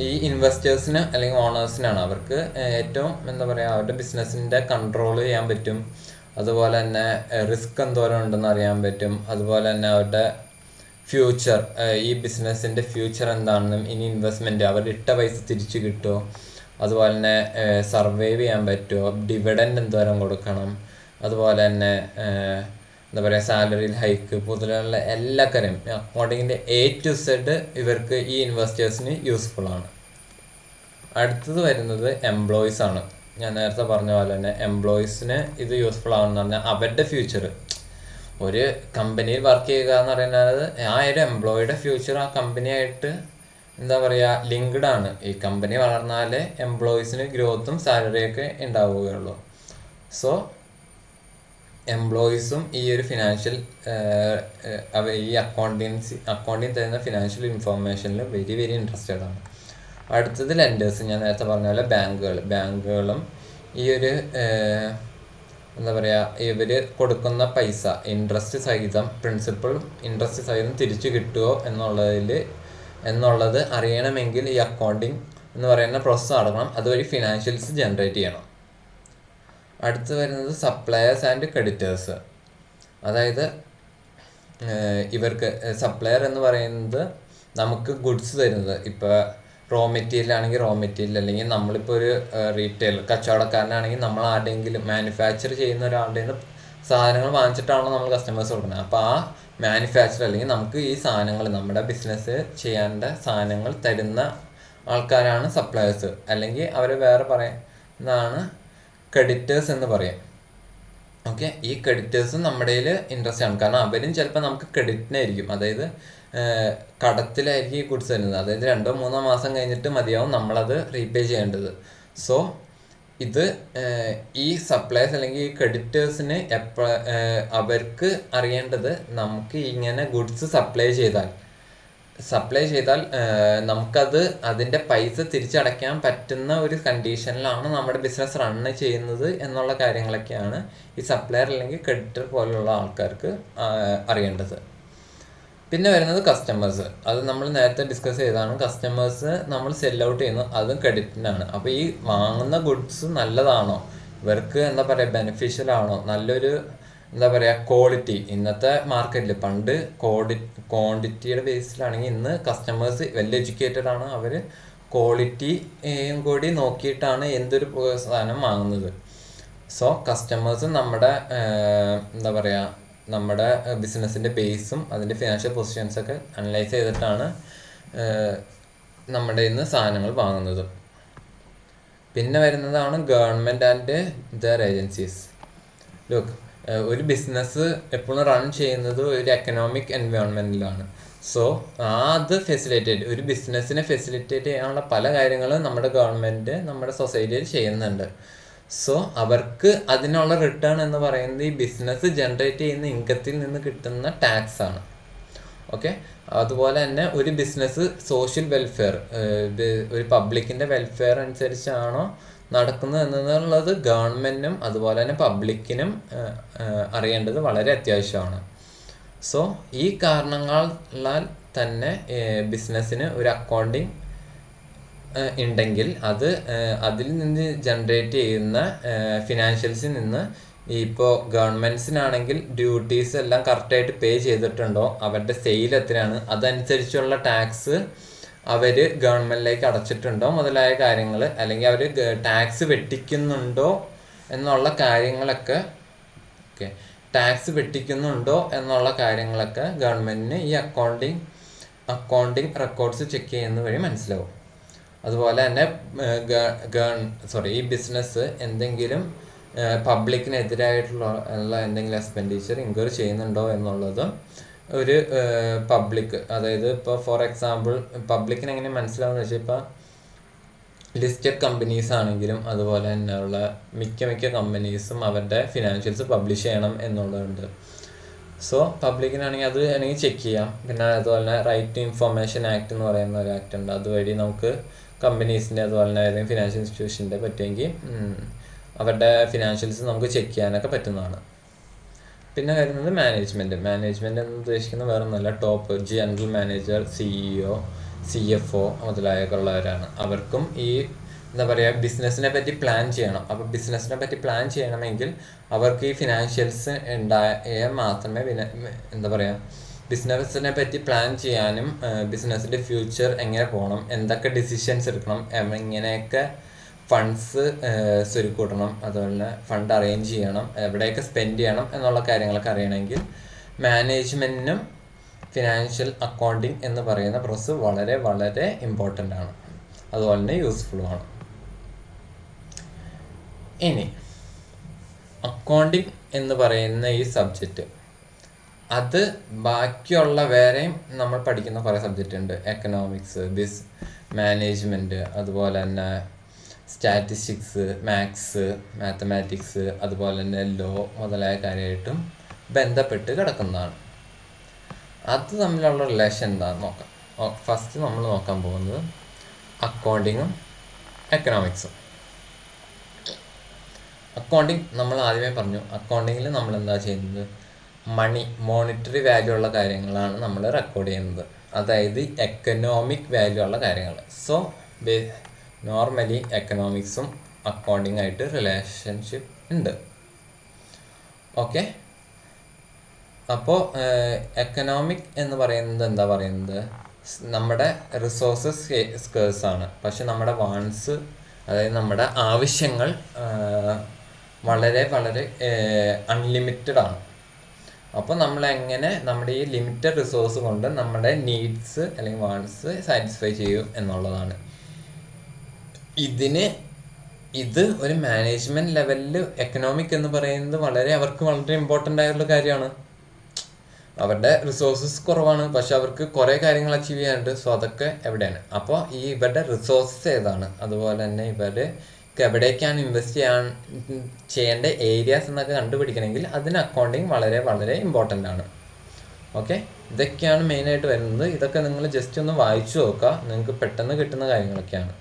ഈ ഇൻവെസ്റ്റേഴ്സിന് അല്ലെങ്കിൽ ഓണേഴ്സിനാണ്. അവർക്ക് ഏറ്റവും എന്താ പറയുക അവരുടെ ബിസിനസ്സിൻ്റെ കൺട്രോൾ ചെയ്യാൻ പറ്റും, അതുപോലെ തന്നെ റിസ്ക് എന്തോരം ഉണ്ടെന്ന് അറിയാൻ പറ്റും, അതുപോലെ തന്നെ അവരുടെ ഫ്യൂച്ചർ ഈ ബിസിനസ്സിൻ്റെ ഫ്യൂച്ചർ എന്താണെന്നും ഇനി ഇൻവെസ്റ്റ്മെൻറ്റ് അവരുടെ ഇട്ട പൈസ തിരിച്ചു കിട്ടുമോ, അതുപോലെ തന്നെ സർവൈവ് ചെയ്യാൻ പറ്റുമോ, ഡിവിഡൻഡ് എന്തോരം കൊടുക്കണം, അതുപോലെ തന്നെ എന്താ പറയുക സാലറിയിൽ ഹൈക്ക് മുതലുള്ള എല്ലാ കാര്യം അക്കൗണ്ടിങ്ങിൻ്റെ A to Z ഇവർക്ക് ഈ ഇൻവെസ്റ്റേഴ്സിന് യൂസ്ഫുൾ ആണ്. അടുത്തത് വരുന്നത് എംപ്ലോയീസ് ആണ്. ഞാൻ നേരത്തെ പറഞ്ഞ പോലെ തന്നെ എംപ്ലോയീസിന് ഇത് യൂസ്ഫുൾ ആവുമെന്ന് പറഞ്ഞാൽ അവരുടെ ഫ്യൂച്ചർ, ഒരു കമ്പനിയിൽ വർക്ക് ചെയ്യുക എന്ന് പറയുന്നത് ആ ഒരു എംപ്ലോയിയുടെ ഫ്യൂച്ചർ ആ കമ്പനിയായിട്ട് എന്താ പറയുക ലിങ്ക്ഡ് ആണ്. ഈ കമ്പനി വളർന്നാലേ എംപ്ലോയീസിന് ഗ്രോത്തും സാലറിയൊക്കെ ഉണ്ടാവുകയുള്ളൂ. സോ എംപ്ലോയീസും ഈ ഒരു ഫിനാൻഷ്യൽ ഈ അക്കൗണ്ടിങ് തരുന്ന ഫിനാൻഷ്യൽ ഇൻഫോർമേഷനിൽ വെരി വെരി ഇൻട്രസ്റ്റഡ് ആണ്. അടുത്തത് ലെൻഡേഴ്സ്, ഞാൻ നേരത്തെ പറഞ്ഞ പോലെ ബാങ്കുകളും ഈ ഒരു എന്താ പറയുക ഇവർ കൊടുക്കുന്ന പൈസ പ്രിൻസിപ്പളും ഇൻട്രസ്റ്റ് സഹിതം തിരിച്ചു കിട്ടുമോ എന്നുള്ളത് അറിയണമെങ്കിൽ ഈ അക്കൗണ്ടിങ് എന്ന് പറയുന്ന പ്രോസസ്സ് നടക്കണം. അതുവഴി ഫിനാൻഷ്യൽസ് ജനറേറ്റ് ചെയ്യണം. അടുത്ത് വരുന്നത് സപ്ലയേഴ്സ് ആൻഡ് ക്രെഡിറ്റേഴ്സ്. അതായത് ഇവർക്ക് സപ്ലയർ എന്ന് പറയുന്നത് നമുക്ക് ഗുഡ്സ് തരുന്നത്, ഇപ്പോൾ റോ മെറ്റീരിയൽ ആണെങ്കിൽ റോ മെറ്റീരിയൽ, അല്ലെങ്കിൽ നമ്മളിപ്പോൾ ഒരു റീറ്റെയിൽ കച്ചവടക്കാരനാണെങ്കിൽ നമ്മൾ ആരുടെയെങ്കിലും മാനുഫാക്ചർ ചെയ്യുന്ന ഒരാളുടെ നിന്ന് സാധനങ്ങൾ വാങ്ങിച്ചിട്ടാണല്ലോ നമ്മൾ കസ്റ്റമേഴ്സ് കൊടുക്കുന്നത്. അപ്പോൾ ആ മാനുഫാക്ചർ അല്ലെങ്കിൽ നമുക്ക് ഈ സാധനങ്ങൾ നമ്മുടെ ബിസിനസ് ചെയ്യേണ്ട സാധനങ്ങൾ തരുന്ന ആൾക്കാരാണ് സപ്ലയേഴ്സ്, അല്ലെങ്കിൽ അവർ വേറെ പറയുന്നതാണ് ക്രെഡിറ്റേഴ്സ് എന്ന് പറയാം. ഓക്കെ, ഈ ക്രെഡിറ്റേഴ്സും നമ്മുടെ ഇൻട്രസ്റ്റ് ആണ്, കാരണം അവരും ചിലപ്പോൾ നമുക്ക് ക്രെഡിറ്റിനായിരിക്കും, അതായത് കടത്തിലായിരിക്കും ഈ ഗുഡ്സ് തരുന്നത്, അതായത് 2-3 മാസം കഴിഞ്ഞിട്ട് മതിയാവും നമ്മളത് റീപേ ചെയ്യേണ്ടത്. സോ ഇത് ഈ സപ്ലയേഴ്സ് അല്ലെങ്കിൽ ഈ ക്രെഡിറ്റേഴ്സിന് അവർക്ക് അറിയേണ്ടത് നമുക്ക് ഇങ്ങനെ ഗുഡ്സ് സപ്ലൈ ചെയ്താൽ നമുക്കത് അതിൻ്റെ പൈസ തിരിച്ചടയ്ക്കാൻ പറ്റുന്ന ഒരു കണ്ടീഷനിലാണ് നമ്മുടെ ബിസിനസ് റണ്ണ് ചെയ്യുന്നത് എന്നുള്ള കാര്യങ്ങളൊക്കെയാണ് ഈ സപ്ലയർ അല്ലെങ്കിൽ ക്രെഡിറ്റർ പോലുള്ള ആൾക്കാർക്ക് അറിയേണ്ടത്. പിന്നെ വരുന്നത് കസ്റ്റമേഴ്സ്. അത് നമ്മൾ നേരത്തെ ഡിസ്കസ് ചെയ്തതാണ്. കസ്റ്റമേഴ്സ് നമ്മൾ സെൽ ഔട്ട് ചെയ്യുന്നു, അതും ക്രെഡിറ്റിനാണ്. അപ്പോൾ ഈ വാങ്ങുന്ന ഗുഡ്സ് നല്ലതാണോ, ഇവർക്ക് എന്താ പറയുക ബെനിഫിഷ്യൽ ആണോ, നല്ലൊരു എന്താ പറയുക ക്വാളിറ്റി. ഇന്നത്തെ മാർക്കറ്റിൽ പണ്ട് ക്വാണ്ടിറ്റിയുടെ ബേസിലാണെങ്കിൽ ഇന്ന് കസ്റ്റമേഴ്സ് വെൽ എഡ്യൂക്കേറ്റഡ് ആണ്, അവർ ക്വാളിറ്റിയും കൂടി നോക്കിയിട്ടാണ് എന്തൊരു സാധനം വാങ്ങുന്നത്. സോ കസ്റ്റമേഴ്സ് നമ്മുടെ എന്താ പറയുക നമ്മുടെ ബിസിനസ്സിൻ്റെ ബേസും അതിൻ്റെ ഫിനാൻഷ്യൽ പൊസിഷൻസൊക്കെ അനലൈസ് ചെയ്തിട്ടാണ് നമ്മുടെ ഇന്ന് സാധനങ്ങൾ വാങ്ങുന്നത്. പിന്നെ വരുന്നതാണ് government and there agencies. Look, ഒരു ബിസിനസ് എപ്പോഴും റൺ ചെയ്യുന്നത് ഒരു എക്കണോമിക് എൻവയോൺമെൻറ്റിലാണ്. സോ അത് ഒരു ബിസിനസ്സിനെ ഫെസിലിറ്റേറ്റ് ചെയ്യാനുള്ള പല കാര്യങ്ങളും നമ്മുടെ ഗവൺമെൻറ് നമ്മുടെ സൊസൈറ്റിയിൽ ചെയ്യുന്നുണ്ട്. സോ അവർക്ക് അതിനുള്ള റിട്ടേൺ എന്ന് പറയുന്നത് ഈ ബിസിനസ് ജനറേറ്റ് ചെയ്യുന്ന ഇൻകത്തിൽ നിന്ന് കിട്ടുന്ന ടാക്സ് ആണ്. ഓക്കെ, അതുപോലെ തന്നെ ഒരു ബിസിനസ് സോഷ്യൽ വെൽഫെയർ, ഒരു പബ്ലിക്കിൻ്റെ വെൽഫെയർ അനുസരിച്ചാണോ നടക്കുന്നത് എന്നുള്ളത് ഗവൺമെൻറ്റിനും അതുപോലെ തന്നെ പബ്ലിക്കിനും അറിയേണ്ടത് വളരെ അത്യാവശ്യമാണ്. സോ ഈ കാരണങ്ങളാൽ തന്നെ ബിസിനസ്സിന് ഒരു അക്കൗണ്ടിങ് ഉണ്ടെങ്കിൽ അതിൽ നിന്ന് ജനറേറ്റ് ചെയ്യുന്ന ഫിനാൻഷ്യൽസിൽ നിന്ന് ഇപ്പോൾ ഗവൺമെൻറ്റ്സിനാണെങ്കിൽ ഡ്യൂട്ടീസ് എല്ലാം കറക്റ്റായിട്ട് പേ ചെയ്തിട്ടുണ്ടോ, അവരുടെ സെയിൽ എത്രയാണ്, അതനുസരിച്ചുള്ള ടാക്സ് അവർ ഗവൺമെൻറ്റിലേക്ക് അടച്ചിട്ടുണ്ടോ മുതലായ കാര്യങ്ങൾ, അല്ലെങ്കിൽ അവർ ടാക്സ് വെട്ടിക്കുന്നുണ്ടോ എന്നുള്ള കാര്യങ്ങളൊക്കെ ഗവൺമെൻറ്റിന് ഈ അക്കൗണ്ടിങ് റെക്കോർഡ്സ് ചെക്ക് ചെയ്യുന്ന വഴി മനസ്സിലാവും. അതുപോലെ തന്നെ ഈ ബിസിനസ് എന്തെങ്കിലും പബ്ലിക്കിനെതിരായിട്ടുള്ള എന്തെങ്കിലും എക്സ്പെൻഡിച്ചർ ഇൻകർ ചെയ്യുന്നുണ്ടോ എന്നുള്ളതും ഒരു പബ്ലിക്, അതായത് ഇപ്പോൾ ഫോർ എക്സാമ്പിൾ പബ്ലിക്കിന് എങ്ങനെ മനസ്സിലാവുമെന്ന് വെച്ചാൽ ഇപ്പോൾ ലിസ്റ്റഡ് കമ്പനീസ് ആണെങ്കിലും അതുപോലെ തന്നെയുള്ള മിക്ക കമ്പനീസും അവരുടെ ഫിനാൻഷ്യൽസ് പബ്ലിഷ് ചെയ്യണം എന്നുള്ളതുണ്ട്. സോ പബ്ലിക്കിനാണെങ്കിൽ അത് വേണമെങ്കിൽ ചെക്ക് ചെയ്യാം. പിന്നെ അതുപോലെ തന്നെ റൈറ്റ് ടു ഇൻഫർമേഷൻ ആക്ട് എന്ന് പറയുന്ന ഒരു ആക്ട് ഉണ്ട്. അതുവഴി നമുക്ക് കമ്പനീസിൻ്റെ അതുപോലെ തന്നെ ഏതെങ്കിലും ഫിനാൻഷ്യൽ ഇൻസ്റ്റിറ്റ്യൂഷൻ്റെ പറ്റുമെങ്കിൽ അവരുടെ ഫിനാൻഷ്യൽസ് നമുക്ക് ചെക്ക് ചെയ്യാനൊക്കെ പറ്റുന്നതാണ്. പിന്നെ വരുന്നത് മാനേജ്മെൻറ്റ് എന്ന് ഉദ്ദേശിക്കുന്നത് വേറെ ഒന്നുമല്ല, top general manager, CEO, CFO മുതലായുള്ളവരാണ്. അവർക്കും ഈ ബിസിനസ്സിനെ പറ്റി പ്ലാൻ ചെയ്യണം. അപ്പോൾ ബിസിനസ്സിനെ പറ്റി പ്ലാൻ ചെയ്യണമെങ്കിൽ അവർക്ക് ഈ ഫിനാൻഷ്യൽസ് ഉണ്ടായാൽ മാത്രമേ ബിസിനസ്സിനെ പറ്റി പ്ലാൻ ചെയ്യാനും ബിസിനസ്സിൻ്റെ ഫ്യൂച്ചർ എങ്ങനെ പോകണം, എന്തൊക്കെ ഡിസിഷൻസ് എടുക്കണം, എങ്ങനെയൊക്കെ ഫണ്ട്സ് സ്വരുക്കൂട്ടണം, അതുപോലെ തന്നെ ഫണ്ട് അറേഞ്ച് ചെയ്യണം, എവിടെയൊക്കെ സ്പെൻഡ് ചെയ്യണം എന്നുള്ള കാര്യങ്ങളൊക്കെ അറിയണമെങ്കിൽ മാനേജ്മെൻറ്റിനും ഫിനാൻഷ്യൽ അക്കൗണ്ടിങ് എന്ന് പറയുന്ന പ്രോസസ്സ് വളരെ വളരെ ഇമ്പോർട്ടൻ്റ് ആണ്, അതുപോലെ തന്നെ യൂസ്ഫുള്ളുമാണ്. ഇനി അക്കൗണ്ടിങ് എന്ന് പറയുന്ന ഈ സബ്ജക്റ്റ് അത് ബാക്കിയുള്ള വേറെയും നമ്മൾ പഠിക്കുന്ന കുറേ സബ്ജക്റ്റ് ഉണ്ട്. എക്കണോമിക്സ്, മാനേജ്മെൻറ്റ്, അതുപോലെ തന്നെ സ്റ്റാറ്റിസ്റ്റിക്സ്, മാത്തമാറ്റിക്സ്, അതുപോലെ തന്നെ ലോ മുതലായ കാര്യമായിട്ടും ബന്ധപ്പെട്ട് കിടക്കുന്നതാണ്. അത് തമ്മിലുള്ള റിലേഷൻ എന്താണെന്ന് നോക്കാം. ഫസ്റ്റ് നമ്മൾ നോക്കാൻ പോകുന്നത് അക്കൗണ്ടിങ്ങും എക്കണോമിക്സും. അക്കൗണ്ടിങ് നമ്മൾ ആദ്യമേ പറഞ്ഞു, അക്കൗണ്ടിങ്ങിൽ നമ്മൾ എന്താ ചെയ്യുന്നത്, മോണിറ്ററി വാല്യൂ ഉള്ള കാര്യങ്ങളാണ് നമ്മൾ റെക്കോർഡ് ചെയ്യുന്നത്, അതായത് എക്കണോമിക് വാല്യൂ ഉള്ള കാര്യങ്ങൾ. സോ നോർമലി എക്കണോമിക്സും അക്കൗണ്ടിങ് ആയിട്ട് റിലേഷൻഷിപ്പ് ഉണ്ട്. ഓക്കെ, അപ്പോൾ എക്കണോമിക് എന്ന് പറയുന്നത് എന്താ പറയുന്നത്, നമ്മുടെ റിസോഴ്സസ് സ്കേഴ്സ് ആണ്, പക്ഷെ നമ്മുടെ വാണ്ട്സ്, അതായത് നമ്മുടെ ആവശ്യങ്ങൾ വളരെ വളരെ അൺലിമിറ്റഡ് ആണ്. അപ്പോൾ നമ്മളെങ്ങനെ നമ്മുടെ ഈ ലിമിറ്റഡ് റിസോഴ്സ് കൊണ്ട് നമ്മുടെ നീഡ്സ് അല്ലെങ്കിൽ വാണ്ട്സ് സാറ്റിസ്ഫൈ ചെയ്യും എന്നുള്ളതാണ്. ഇത് ഒരു മാനേജ്മെൻറ്റ് ലെവലിൽ എക്കണോമിക് എന്ന് പറയുന്നത് അവർക്ക് വളരെ ഇമ്പോർട്ടൻ്റ് ആയിട്ടുള്ള കാര്യമാണ്. അവരുടെ റിസോഴ്സസ് കുറവാണ്, പക്ഷെ അവർക്ക് കുറേ കാര്യങ്ങൾ അച്ചീവ് ചെയ്യാനുണ്ട്. സോ അതൊക്കെ എവിടെയാണ്, അപ്പോൾ ഇവരുടെ റിസോഴ്സസ് ഏതാണ്, അതുപോലെ തന്നെ ഇവർക്ക് എവിടേക്കാണ് ഇൻവെസ്റ്റ് ചെയ്യേണ്ട ഏരിയാസ് എന്നൊക്കെ കണ്ടുപിടിക്കണമെങ്കിൽ അതിന് അക്കൗണ്ടിങ് വളരെ വളരെ ഇമ്പോർട്ടൻ്റ് ആണ്. ഓക്കെ, ഇതൊക്കെയാണ് മെയിനായിട്ട് വരുന്നത്. ഇതൊക്കെ നിങ്ങൾ ജസ്റ്റ് ഒന്ന് വായിച്ചു നോക്കുക, നിങ്ങൾക്ക് പെട്ടെന്ന് കിട്ടുന്ന കാര്യങ്ങളൊക്കെയാണ്.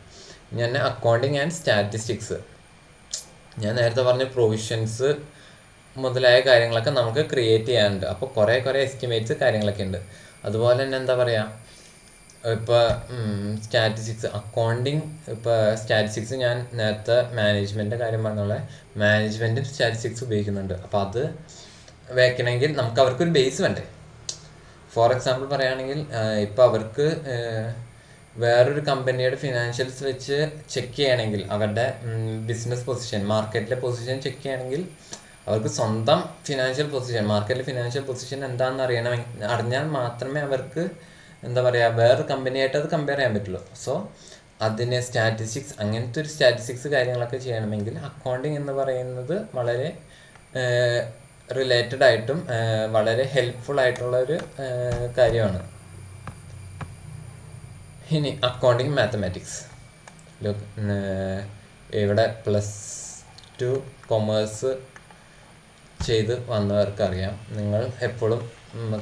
ഞാൻ അക്കൗണ്ടിങ് ആൻഡ് സ്റ്റാറ്റിസ്റ്റിക്സ്, ഞാൻ നേരത്തെ പറഞ്ഞ പ്രൊവിഷൻസ് മുതലായ കാര്യങ്ങളൊക്കെ നമുക്ക് ക്രിയേറ്റ് ചെയ്യാനുണ്ട്. അപ്പോൾ കുറേ എസ്റ്റിമേറ്റ്സ് കാര്യങ്ങളൊക്കെ ഉണ്ട്. അതുപോലെ തന്നെ എന്താ പറയുക, ഇപ്പോൾ സ്റ്റാറ്റിസ്റ്റിക്സ്, അക്കൗണ്ടിങ്, ഇപ്പോൾ സ്റ്റാറ്റിസ്റ്റിക്സ് ഞാൻ നേരത്തെ മാനേജ്മെൻറ്റിൻ്റെ കാര്യം പറഞ്ഞ മാനേജ്മെൻറ്റും സ്റ്റാറ്റിസ്റ്റിക്സ് ഉപയോഗിക്കുന്നുണ്ട്. അപ്പോൾ അത് വെക്കണമെങ്കിൽ നമുക്ക് അവർക്കൊരു ബേസ് വേണ്ടേ. ഫോർ എക്സാമ്പിൾ പറയുകയാണെങ്കിൽ ഇപ്പോൾ അവർക്ക് വേറൊരു കമ്പനിയുടെ ഫിനാൻഷ്യൽസ് വെച്ച് ചെക്ക് ചെയ്യണമെങ്കിൽ, അവരുടെ ബിസിനസ് പൊസിഷൻ, മാർക്കറ്റിലെ പൊസിഷൻ ചെക്ക് ചെയ്യണമെങ്കിൽ അവർക്ക് സ്വന്തം മാർക്കറ്റിലെ ഫിനാൻഷ്യൽ പൊസിഷൻ എന്താണെന്ന് അറിഞ്ഞാൽ മാത്രമേ അവർക്ക് വേറൊരു കമ്പനിയായിട്ട് അത് കമ്പയർ ചെയ്യാൻ പറ്റുള്ളൂ. സോ അതിന് സ്റ്റാറ്റിസ്റ്റിക്സ്, അങ്ങനത്തെ ഒരു സ്റ്റാറ്റിസ്റ്റിക്സ് കാര്യങ്ങളൊക്കെ ചെയ്യണമെങ്കിൽ അക്കൗണ്ടിങ് എന്ന് പറയുന്നത് വളരെ റിലേറ്റഡ് ആയിട്ടും വളരെ ഹെൽപ്ഫുൾ ആയിട്ടുള്ളൊരു കാര്യമാണ്. ഇനി അക്കൗണ്ടിങ് മാത്തമാറ്റിക്സ്, ഇവിടെ +2 കൊമേഴ്സ് ചെയ്ത് വന്നവർക്കറിയാം. നിങ്ങൾ എപ്പോഴും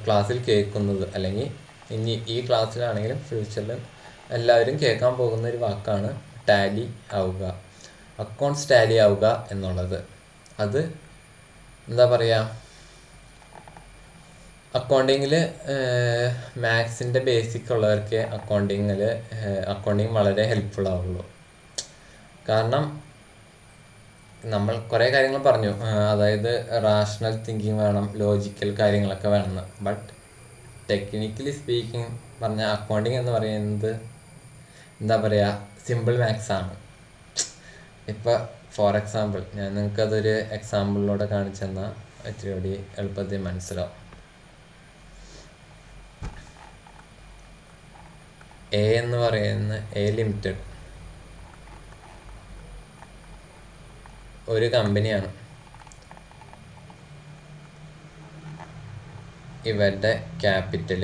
ക്ലാസ്സിൽ കേൾക്കുന്നത്, അല്ലെങ്കിൽ ഇനി ഈ ക്ലാസ്സിലാണെങ്കിലും ഫ്യൂച്ചറിൽ എല്ലാവരും കേൾക്കാൻ പോകുന്ന ഒരു വാക്കാണ് ടാലി ആവുക, അക്കൗണ്ട്സ് ടാലി ആവുക എന്നുള്ളത്. അത് എന്താ പറയുക, അക്കൗണ്ടിങ്ങിൽ മാത്സിൻ്റെ ബേസിക് ഉള്ളവർക്ക് അക്കൗണ്ടിങ് വളരെ ഹെൽപ്ഫുൾ ആവുള്ളൂ. കാരണം നമ്മൾ കുറേ കാര്യങ്ങൾ പറഞ്ഞു, അതായത് റാഷണൽ തിങ്കിങ് വേണം, ലോജിക്കൽ കാര്യങ്ങളൊക്കെ വേണമെന്ന്. ബട്ട് ടെക്നിക്കലി സ്പീക്കിംഗ് പറഞ്ഞാൽ അക്കൗണ്ടിങ് എന്ന് പറയുന്നത് എന്താ പറയുക, സിമ്പിൾ മാത്സ് ആണ്. ഇപ്പോൾ ഫോർ എക്സാമ്പിൾ ഞാൻ നിങ്ങൾക്കതൊരു എക്സാമ്പിളിലൂടെ കാണിച്ചു തന്നാൽ ഇത്തിരി കൂടി എളുപ്പത്തിൽ മനസ്സിലാവും. എ എന്ന് പറയുന്ന എ ലിമിറ്റഡ് ഒരു കമ്പനിയാണ്. ഇവരുടെ ക്യാപിറ്റൽ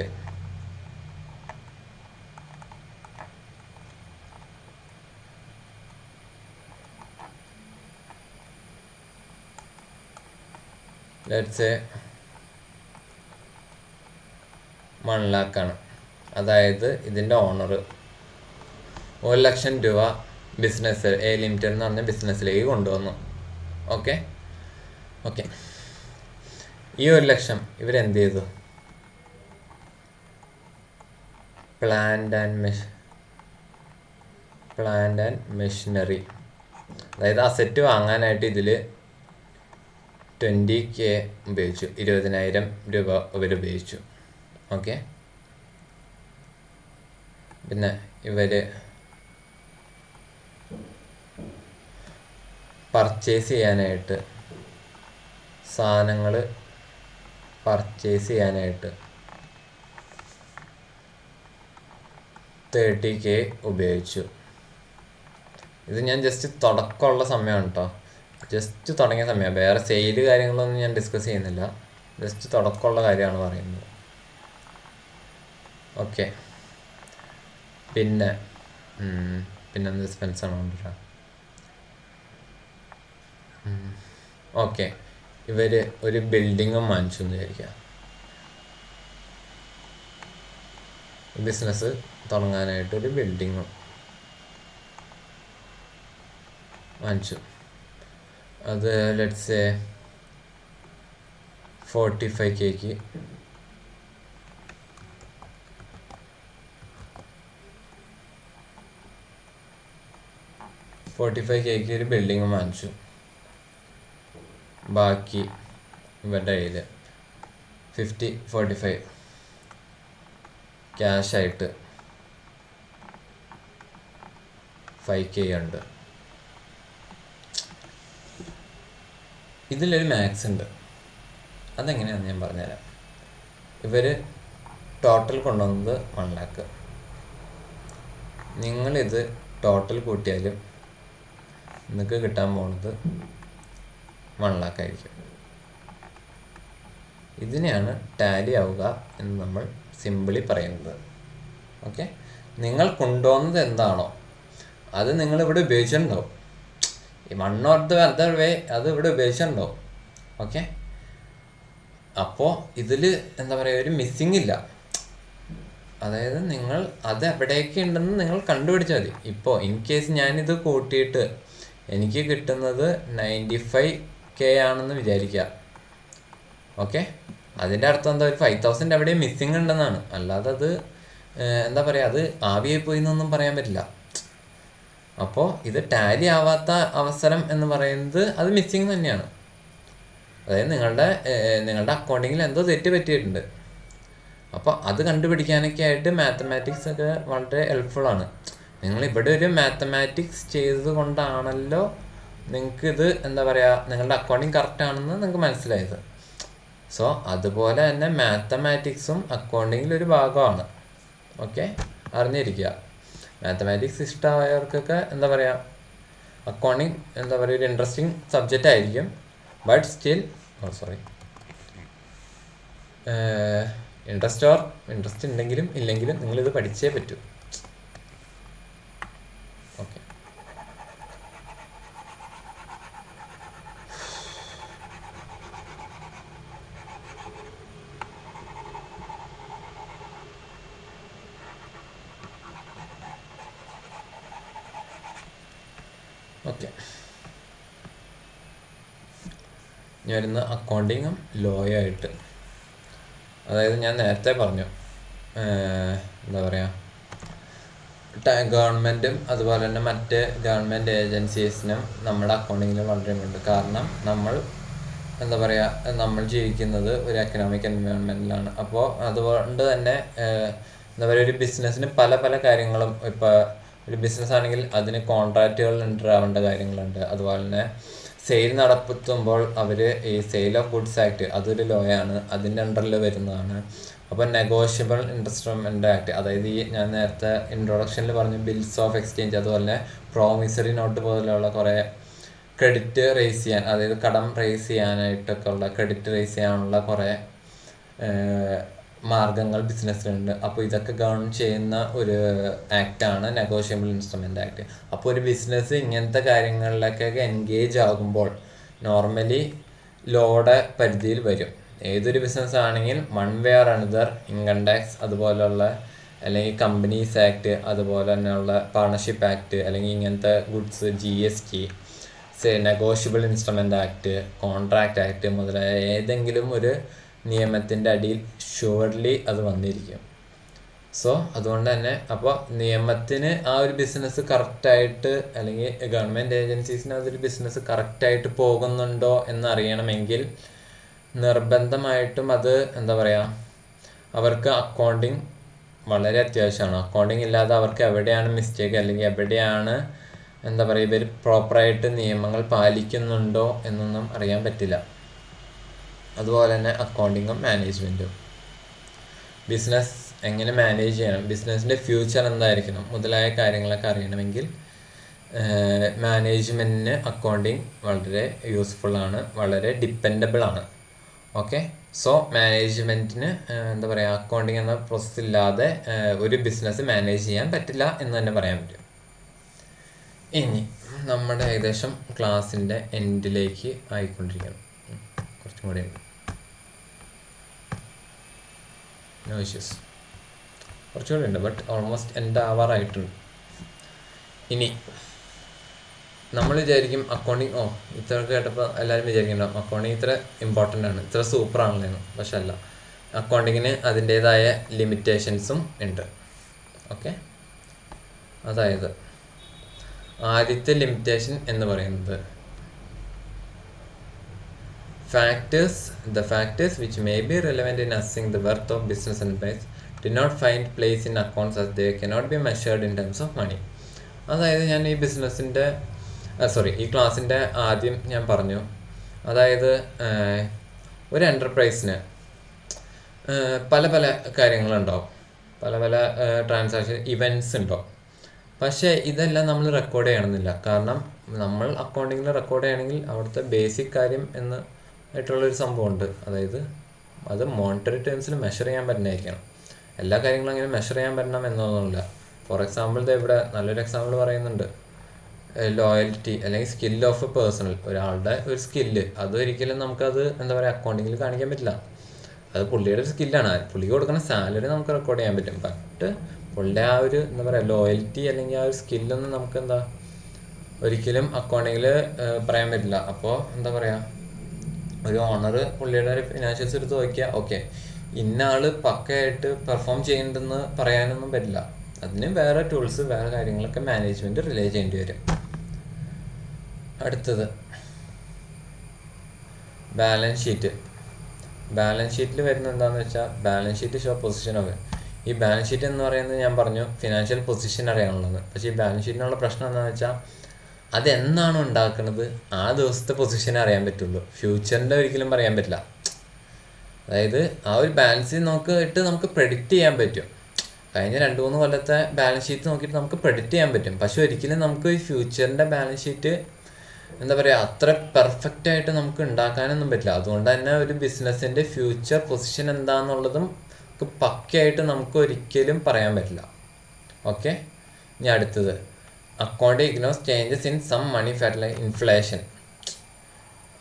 ലെറ്റ്സ് സേ 1 lakh ആണ്. അതായത് ഇതിൻ്റെ ഓണർ 1,00,000 രൂപ ബിസിനസ് എ ലിമിറ്റഡ് എന്ന് പറഞ്ഞ ബിസിനസ്സിലേക്ക് കൊണ്ടുവന്നു. ഓക്കെ, ഈ 1,00,000 ഇവരെന്ത് ചെയ്തു? പ്ലാന്റ് ആൻഡ് മെഷീനറി, അതായത് അസറ്റ് വാങ്ങാനായിട്ട് ഇതിൽ 20K ഉപയോഗിച്ചു. 20,000 രൂപ ഇവരുപയോഗിച്ചു. ഓക്കെ, പിന്നെ ഇവർ പർച്ചേസ് ചെയ്യാനായിട്ട്, സാധനങ്ങൾ പർച്ചേസ് ചെയ്യാനായിട്ട് 30K ഉപയോഗിച്ചു. ഇത് ഞാൻ ജസ്റ്റ് തുടക്കമുള്ള സമയമാണ് കേട്ടോ, ജസ്റ്റ് തുടങ്ങിയ സമയമാണ്. വേറെ സെയിൽ കാര്യങ്ങളൊന്നും ഞാൻ ഡിസ്കസ് ചെയ്യുന്നില്ല, ജസ്റ്റ് തുടക്കമുള്ള കാര്യമാണ് പറയുന്നത്. ഓക്കെ, പിന്നെന്ത് എക്സ്പെൻസാണ് കൊണ്ടുവരാ. ഓക്കെ, ഇവർ ഒരു ബിൽഡിങ്ങും വാങ്ങിച്ചു എന്ന് വിചാരിക്കുക. ബിസിനസ് തുടങ്ങാനായിട്ട് ഒരു ബിൽഡിങ്ങും വാങ്ങിച്ചു. അത് ലെറ്റ്സ് സേ 45Kക്ക് 45Kക്ക് ഒരു ബിൽഡിങ് വാങ്ങിച്ചു. ബാക്കി ഇവരുടെ കയ്യിൽ 45 ക്യാഷായിട്ട് 5K ഉണ്ട്. ഇതിലൊരു മാത്സ് ഉണ്ട്, അതെങ്ങനെയാണെന്ന് ഞാൻ പറഞ്ഞുതരാം. ഇവർ ടോട്ടൽ കൊണ്ടുവന്നത് 1 lakh. നിങ്ങളിത് ടോട്ടൽ കൂട്ടിയാലും നിങ്ങൾക്ക് കിട്ടാൻ പോകുന്നത് 1 lakh ആയിരിക്കും. ഇതിനെയാണ് ടാലി ആവുക എന്ന് നമ്മൾ സിമ്പിളി പറയുന്നത്. ഓക്കെ, നിങ്ങൾ കൊണ്ടുപോകുന്നത് എന്താണോ അത് നിങ്ങളിവിടെ ഉപയോഗിച്ചിട്ടുണ്ടാവും. ഈ 1 or the other way അത് ഇവിടെ ഉപയോഗിച്ചിട്ടുണ്ടാവും. ഓക്കെ, അപ്പോൾ ഇതിൽ എന്താ പറയുക, ഒരു മിസ്സിങ് ഇല്ല. അതായത് നിങ്ങൾ അത് എവിടെയൊക്കെ ഉണ്ടെന്ന് നിങ്ങൾ കണ്ടുപിടിച്ചാൽ മതി. ഇപ്പോൾ ഇൻ കേസ് ഞാനിത് കൂട്ടിയിട്ട് എനിക്ക് കിട്ടുന്നത് 95K ആണെന്ന് വിചാരിക്കുക. ഓക്കെ, അതിൻ്റെ അർത്ഥം എന്താ, ഒരു 5,000 എവിടെയും മിസ്സിങ് ഉണ്ടെന്നാണ്. അല്ലാതെ അത് എന്താ പറയുക, അത് ആവിയായി പോയി എന്നൊന്നും പറയാൻ പറ്റില്ല. അപ്പോൾ ഇത് ടാലി ആവാത്ത അവസരം എന്ന് പറയുന്നത് അത് മിസ്സിങ് തന്നെയാണ്. അതായത് നിങ്ങളുടെ അക്കൗണ്ടിങ്ങിൽ എന്തോ തെറ്റ് പറ്റിയിട്ടുണ്ട്. അപ്പോൾ അത് കണ്ടുപിടിക്കാനൊക്കെ ആയിട്ട് മാത്തമാറ്റിക്സ് ഒക്കെ വളരെ ഹെൽപ്ഫുള്ളാണ്. നിങ്ങളിവിടെ ഒരു മാത്തമാറ്റിക്സ് ചെയ്തത് കൊണ്ടാണല്ലോ നിങ്ങൾക്കിത് എന്താ പറയുക, നിങ്ങളുടെ അക്കൗണ്ടിങ് കറക്റ്റാണെന്ന് നിങ്ങൾക്ക് മനസ്സിലായത്. സോ അതുപോലെ തന്നെ മാത്തമാറ്റിക്സും അക്കൗണ്ടിങ്ങിലൊരു ഭാഗമാണ്. ഓക്കെ, അറിഞ്ഞിരിക്കുക. മാത്തമാറ്റിക്സ് ഇഷ്ടമായവർക്കൊക്കെ എന്താ പറയുക, അക്കൗണ്ടിങ് എന്താ പറയുക, ഒരു ഇൻട്രസ്റ്റിംഗ് സബ്ജക്റ്റ് ആയിരിക്കും. ബട്ട് സ്റ്റിൽ ഇൻട്രസ്റ്റ് ഉണ്ടെങ്കിലും ഇല്ലെങ്കിലും നിങ്ങളിത് പഠിച്ചേ പറ്റൂ. ഓക്കെ, ഓക്കെ, ഞാൻ വരുന്ന അക്കൗണ്ടിങ്ങും ലോയായിട്ട് അതായത് ഞാൻ നേരത്തെ പറഞ്ഞു, എന്താ പറയുക, ഗവൺമെൻറ്റും അതുപോലെ തന്നെ മറ്റ് ഗവൺമെൻറ് ഏജൻസീസിനും നമ്മുടെ അക്കൗണ്ടിങ്ങിൽ വളരെ ഉണ്ട്. കാരണം എന്താ പറയുക, നമ്മൾ ജീവിക്കുന്നത് ഒരു എക്കണോമിക് എൻവയോൺമെൻറ്റിലാണ്. അപ്പോൾ അതുകൊണ്ട് തന്നെ എന്താ പറയുക, ഒരു ബിസിനസ്സിന് പല പല കാര്യങ്ങളും, ഇപ്പോൾ ഒരു ബിസിനസ് ആണെങ്കിൽ അതിന് കോൺട്രാക്റ്റുകൾ ഉണ്ടാവേണ്ട കാര്യങ്ങളുണ്ട്. അതുപോലെ തന്നെ സെയിൽ നടത്തുമ്പോൾ അവർ ഈ സെയിൽ ഓഫ് ഗുഡ്സ് ആക്ട്, അതൊരു ലോ ആണ്, അതിൻ്റെ അണ്ടറിൽ വരുന്നതാണ്. അപ്പോൾ നെഗോഷ്യബിൾ ഇൻസ്ട്രുമെൻ്റ് ആക്ട്, അതായത് ഈ ഞാൻ നേരത്തെ ഇൻട്രൊഡക്ഷനിൽ പറഞ്ഞു ബിൽസ് ഓഫ് എക്സ്ചേഞ്ച്, അതുപോലെ പ്രോമിസറി നോട്ട് പോലെയുള്ള കുറേ ക്രെഡിറ്റ് റേസ് ചെയ്യാൻ, അതായത് കടം റേസ് ചെയ്യാനായിട്ടൊക്കെ ഉള്ള, ക്രെഡിറ്റ് റേസ് ചെയ്യാനുള്ള കുറേ മാർഗങ്ങൾ ബിസിനസ്സിലുണ്ട്. അപ്പോൾ ഇതൊക്കെ ഗവൺ ചെയ്യുന്ന ഒരു ആക്റ്റാണ് നെഗോഷ്യബിൾ ഇൻസ്ട്രുമെൻ്റ് ആക്ട്. അപ്പോൾ ഒരു ബിസിനസ് ഇങ്ങനത്തെ കാര്യങ്ങളിലൊക്കെ എൻഗേജ് ആകുമ്പോൾ നോർമലി ലോയുടെ പരിധിയിൽ വരും. ഏതൊരു ബിസിനസ് ആണെങ്കിൽ one way or another income tax അതുപോലുള്ള, അല്ലെങ്കിൽ കമ്പനീസ് ആക്ട്, അതുപോലെ തന്നെയുള്ള പാർട്ണർഷിപ്പ് ആക്ട്, അല്ലെങ്കിൽ ഇങ്ങനത്തെ goods GST, negotiable instrument act, contract act മുതലായ ഏതെങ്കിലും ഒരു നിയമത്തിൻ്റെ അടിയിൽ ഷുവർലി അത് വന്നിരിക്കും. സോ അതുകൊണ്ട് തന്നെ അപ്പോൾ നിയമത്തിന് ആ ഒരു ബിസിനസ് കറക്റ്റായിട്ട്, അല്ലെങ്കിൽ ഗവൺമെൻറ് ഏജൻസീസിന് അതൊരു ബിസിനസ് കറക്റ്റായിട്ട് പോകുന്നുണ്ടോ എന്നറിയണമെങ്കിൽ നിർബന്ധമായിട്ടും അത് എന്താ പറയുക, അവർക്ക് അക്കൗണ്ടിങ് വളരെ അത്യാവശ്യമാണ്. അക്കൗണ്ടിങ് ഇല്ലാതെ അവർക്ക് എവിടെയാണ് മിസ്റ്റേക്ക്, അല്ലെങ്കിൽ എവിടെയാണ് എന്താ പറയുക ഇവർ പ്രോപ്പറായിട്ട് നിയമങ്ങൾ പാലിക്കുന്നുണ്ടോ എന്നൊന്നും അറിയാൻ പറ്റില്ല. അതുപോലെ തന്നെ അക്കൗണ്ടിങ്ങും മാനേജ്മെൻറ്റും, ബിസിനസ് എങ്ങനെ മാനേജ് ചെയ്യണം, ബിസിനസ്സിൻ്റെ ഫ്യൂച്ചർ എന്തായിരിക്കണം മുതലായ കാര്യങ്ങളൊക്കെ അറിയണമെങ്കിൽ മാനേജ്മെൻറ്റിന് അക്കൗണ്ടിങ് വളരെ യൂസ്ഫുള്ളാണ്, വളരെ ഡിപ്പെൻഡബിളാണ്. ഓക്കെ, സോ മാനേജ്മെൻറ്റിന് എന്താ പറയുക, അക്കൗണ്ടിങ് എന്ന പ്രോസസ്സ് ഇല്ലാതെ ഒരു ബിസിനസ് മാനേജ് ചെയ്യാൻ പറ്റില്ല എന്ന് തന്നെ പറയാൻ പറ്റും. ഇനി നമ്മുടെ ഏകദേശം ക്ലാസ്സിൻ്റെ എൻഡിലേക്ക് ആയിക്കൊണ്ടിരിക്കണം, കുറച്ചും കൂടെ ഉണ്ട്, നോ ഇഷ്യൂസ്, കുറച്ചുകൂടെ ഉണ്ട്, ബട്ട് ഓൾമോസ്റ്റ് എൻ്റെ ആവാറായിട്ടുണ്ട്. ഇനി നമ്മൾ വിചാരിക്കും അക്കൗണ്ടിങ്, ഇത്ര കേട്ടപ്പോൾ എല്ലാവരും വിചാരിക്കുന്നുണ്ടാവും അക്കൗണ്ടിങ് ഇത്ര ഇമ്പോർട്ടൻ്റ് ആണ്, ഇത്ര സൂപ്പറാണല്ലോ. പക്ഷെ അല്ല, അക്കൗണ്ടിങ്ങിന് അതിൻ്റേതായ ലിമിറ്റേഷൻസും ഉണ്ട്. ഓക്കെ, അതായത് ആദ്യത്തെ ലിമിറ്റേഷൻ എന്ന് പറയുന്നത് the factors which may be relevant in assessing the worth of business enterprise do not find place in accounts as they cannot be measured in terms of money. അതായത് ഞാൻ ഈ ബിസിനസ്സിൻ്റെ ഈ ക്ലാസ്സിൻ്റെ ആദ്യം ഞാൻ പറഞ്ഞു, അതായത് ഒരു എൻ്റർപ്രൈസിന് പല പല കാര്യങ്ങളുണ്ടാവും, പല പല ട്രാൻസാക്ഷൻ ഇവൻറ്റ്സ് ഉണ്ടാവും. പക്ഷേ ഇതെല്ലാം നമ്മൾ റെക്കോർഡ് ചെയ്യണമെന്നില്ല. കാരണം നമ്മൾ അക്കൗണ്ടിങ്ങിൽ റെക്കോർഡ് ചെയ്യണമെങ്കിൽ അവിടുത്തെ ബേസിക് കാര്യം ആയിട്ടുള്ളൊരു സംഭവമുണ്ട്. അതായത് അത് മോണിറ്ററി ടേംസിൽ മെഷർ ചെയ്യാൻ പറ്റുന്നതായിരിക്കണം. എല്ലാ കാര്യങ്ങളും അങ്ങനെ മെഷർ ചെയ്യാൻ പറ്റണം എന്നൊന്നുമില്ല. ഫോർ എക്സാമ്പിൾ ഇവിടെ നല്ലൊരു എക്സാമ്പിൾ പറയുന്നുണ്ട്, ലോയൽറ്റി അല്ലെങ്കിൽ സ്കിൽ ഓഫ് എ പേഴ്സണൽ, ഒരാളുടെ ഒരു സ്കില്ല്, അതൊരിക്കലും നമുക്കത് എന്താ പറയുക അക്കൗണ്ടിങ്ങിൽ കാണിക്കാൻ പറ്റില്ല. അത് പുള്ളിയുടെ ഒരു സ്കില്ലാണ്, പുള്ളിക്ക് കൊടുക്കുന്ന സാലറി നമുക്ക് റെക്കോർഡ് ചെയ്യാൻ പറ്റും. ബട്ട് പുള്ളിയുടെ ആ ഒരു എന്താ പറയുക ലോയൽറ്റി അല്ലെങ്കിൽ ആ ഒരു സ്കില്ലൊന്നും നമുക്ക് ഒരിക്കലും അക്കൗണ്ടിങ്ങിൽ പറയാൻ പറ്റില്ല. അപ്പോൾ എന്താ പറയുക, ഒരു ഓണർ പുള്ളിയുടെ ഒരു ഫിനാൻഷ്യൽസ് എടുത്ത് നോക്കിയാൽ ഓക്കെ ഇന്ന ആൾ പക്കയായിട്ട് പെർഫോം ചെയ്യുന്നുണ്ടെന്ന് പറയാനൊന്നും പറ്റില്ല. അതിന് വേറെ ടൂൾസ്, വേറെ കാര്യങ്ങളൊക്കെ മാനേജ്മെൻറ്റ് റിലേ ചെയ്യേണ്ടി വരും. അടുത്തത് ബാലൻസ് ഷീറ്റ്. ബാലൻസ് ഷീറ്റിൽ വരുന്നത് എന്താണെന്ന് വെച്ചാൽ balance sheet show position of. ഈ ബാലൻസ് ഷീറ്റ് എന്ന് പറയുന്നത് ഞാൻ പറഞ്ഞു ഫിനാൻഷ്യൽ പൊസിഷൻ അറിയാനുള്ളത്. പക്ഷേ ഈ ബാലൻസ് ഷീറ്റിനുള്ള പ്രശ്നം എന്താണെന്ന് വെച്ചാൽ അതെന്നാണോ ഉണ്ടാക്കുന്നത് ആ ദിവസത്തെ പൊസിഷനെ അറിയാൻ പറ്റുള്ളൂ, ഫ്യൂച്ചറിൻ്റെ ഒരിക്കലും പറയാൻ പറ്റില്ല. അതായത് ആ ഒരു ബാലൻസ് നോക്കിയിട്ട് നമുക്ക് പ്രെഡിക്റ്റ് ചെയ്യാൻ പറ്റും. കഴിഞ്ഞ 2-3 കൊല്ലത്തെ ബാലൻസ് ഷീറ്റ് നോക്കിയിട്ട് നമുക്ക് പ്രെഡിക്റ്റ് ചെയ്യാൻ പറ്റും. പക്ഷെ ഒരിക്കലും നമുക്ക് ഈ ഫ്യൂച്ചറിൻ്റെ ബാലൻസ് ഷീറ്റ് എന്താ പറയുക അത്ര പെർഫെക്റ്റ് ആയിട്ട് നമുക്ക് ഉണ്ടാക്കാനൊന്നും പറ്റില്ല. അതുകൊണ്ട് തന്നെ ഒരു ബിസിനസ്സിൻ്റെ ഫ്യൂച്ചർ പൊസിഷൻ എന്താണെന്നുള്ളതും പക്കയായിട്ട് നമുക്ക് ഒരിക്കലും പറയാൻ പറ്റില്ല. ഓക്കെ, ഇനി അടുത്തത് accounting ignores changes in some money factor like inflation.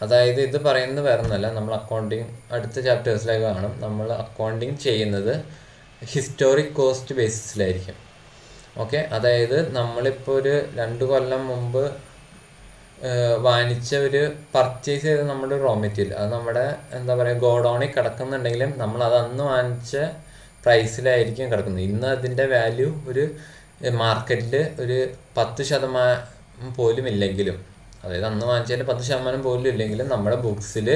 അതായത് ഇത് പറയുന്നത് വേറെ ഒന്നുമല്ല, നമ്മൾ അക്കൗണ്ടിങ് അടുത്ത ചാപ്റ്റേഴ്സിലേക്ക് കാണും. നമ്മൾ അക്കൗണ്ടിങ് ചെയ്യുന്നത് ഹിസ്റ്റോറിക് കോസ്റ്റ് ബേസിസിലായിരിക്കും. ഓക്കെ, അതായത് നമ്മളിപ്പോൾ ഒരു 2 കൊല്ലം മുമ്പ് വാങ്ങിച്ച ഒരു പർച്ചേസ് ചെയ്ത നമ്മുടെ റോ മെറ്റീരിയൽ അത് നമ്മുടെ എന്താ പറയുക ഗോഡൗണിൽ കിടക്കുന്നുണ്ടെങ്കിലും നമ്മൾ അത് അന്ന് വാങ്ങിച്ച പ്രൈസിലായിരിക്കും കിടക്കുന്നത്. ഇന്ന് അതിൻ്റെ വാല്യൂ ഒരു മാർക്കറ്റിൽ ഒരു 10% പോലും ഇല്ലെങ്കിലും, അതായത് അന്ന് വാങ്ങിച്ചതിൻ്റെ 10% പോലും ഇല്ലെങ്കിലും നമ്മുടെ ബുക്സിൽ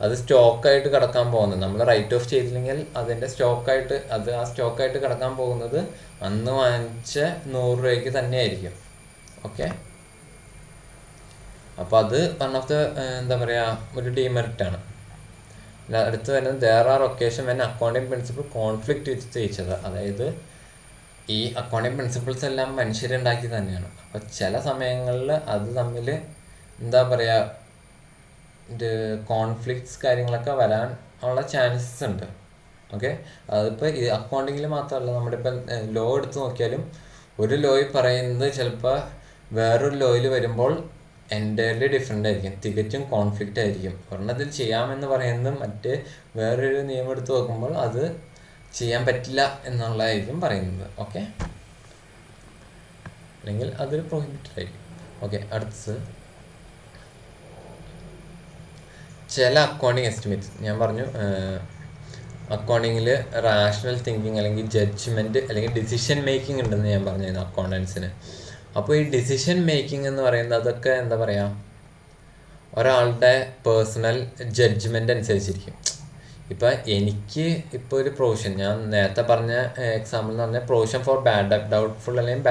അത് സ്റ്റോക്കായിട്ട് കിടക്കാൻ പോകുന്നത്, നമ്മൾ റൈറ്റ് ഓഫ് ചെയ്തില്ലെങ്കിൽ അതിൻ്റെ സ്റ്റോക്കായിട്ട് ആ സ്റ്റോക്കായിട്ട് കിടക്കാൻ പോകുന്നത് അന്ന് വാങ്ങിച്ച 100 രൂപയ്ക്ക് തന്നെ ആയിരിക്കും. ഓക്കെ, അപ്പോൾ അത് വൺ ഓഫ് ദ എന്താ പറയുക ഒരു ഡീമെറിറ്റാണ്. അടുത്ത് വരുന്നത് there are occasion when accounting principle conflict with each other. അതായത് ഈ അക്കൗണ്ടിങ് പ്രിൻസിപ്പിൾസ് എല്ലാം മനുഷ്യരുണ്ടാക്കി തന്നെയാണ്. അപ്പോൾ ചില സമയങ്ങളിൽ അത് തമ്മിൽ എന്താ പറയുക കോൺഫ്ലിക്ട്സ് കാര്യങ്ങളൊക്കെ വരാൻ ഉള്ള ചാൻസസ് ഉണ്ട്. ഓക്കെ, അതിപ്പോൾ ഈ അക്കൗണ്ടിങ്ങിൽ മാത്രമല്ല, നമ്മുടെ ഇപ്പം ലോ എടുത്ത് നോക്കിയാലും ഒരു ലോയിൽ പറയുന്നത് ചിലപ്പോൾ വേറൊരു ലോയിൽ വരുമ്പോൾ എൻ്റയർലി ഡിഫറെൻ്റ് ആയിരിക്കും, തികച്ചും കോൺഫ്ലിക്റ്റ് ആയിരിക്കും. ഒരെണ്ണത്തിൽ ചെയ്യാമെന്ന് പറയുന്നത് മറ്റേ വേറൊരു നിയമം എടുത്ത് നോക്കുമ്പോൾ അത് ചെയ്യാൻ പറ്റില്ല എന്നുള്ളതായിരിക്കും പറയുന്നത്. ഓക്കെ, അല്ലെങ്കിൽ അതൊരു പ്രൊഹിബിറ്റഡ് ആയിരിക്കും. ഓക്കെ, അടുത്തത് ചില അക്കൗണ്ടിങ് എസ്റ്റിമേറ്റ്സ്. ഞാൻ പറഞ്ഞു അക്കൗണ്ടിങ്ങിൽ റാഷണൽ തിങ്കിങ് അല്ലെങ്കിൽ ജഡ്ജ്മെൻറ്റ് അല്ലെങ്കിൽ ഡിസിഷൻ മേക്കിംഗ് ഉണ്ടെന്ന് ഞാൻ പറഞ്ഞിരുന്നു അക്കൗണ്ടൻസിന്. അപ്പോൾ ഈ ഡിസിഷൻ മേക്കിംഗ് എന്ന് പറയുന്നത് അതൊക്കെ എന്താ പറയുക ഒരാളുടെ പേഴ്സണൽ ജഡ്ജ്മെൻ്റ് അനുസരിച്ചിരിക്കും. ഇപ്പം എനിക്ക് ഇപ്പോൾ ഒരു പ്രൊവിഷൻ, ഞാൻ നേരത്തെ പറഞ്ഞ എക്സാമ്പിൾ എന്ന് പറഞ്ഞാൽ പ്രൊവിഷൻ ഫോർ ബാഡ് ഡൗട്ട്ഫുൾ അല്ലെങ്കിൽ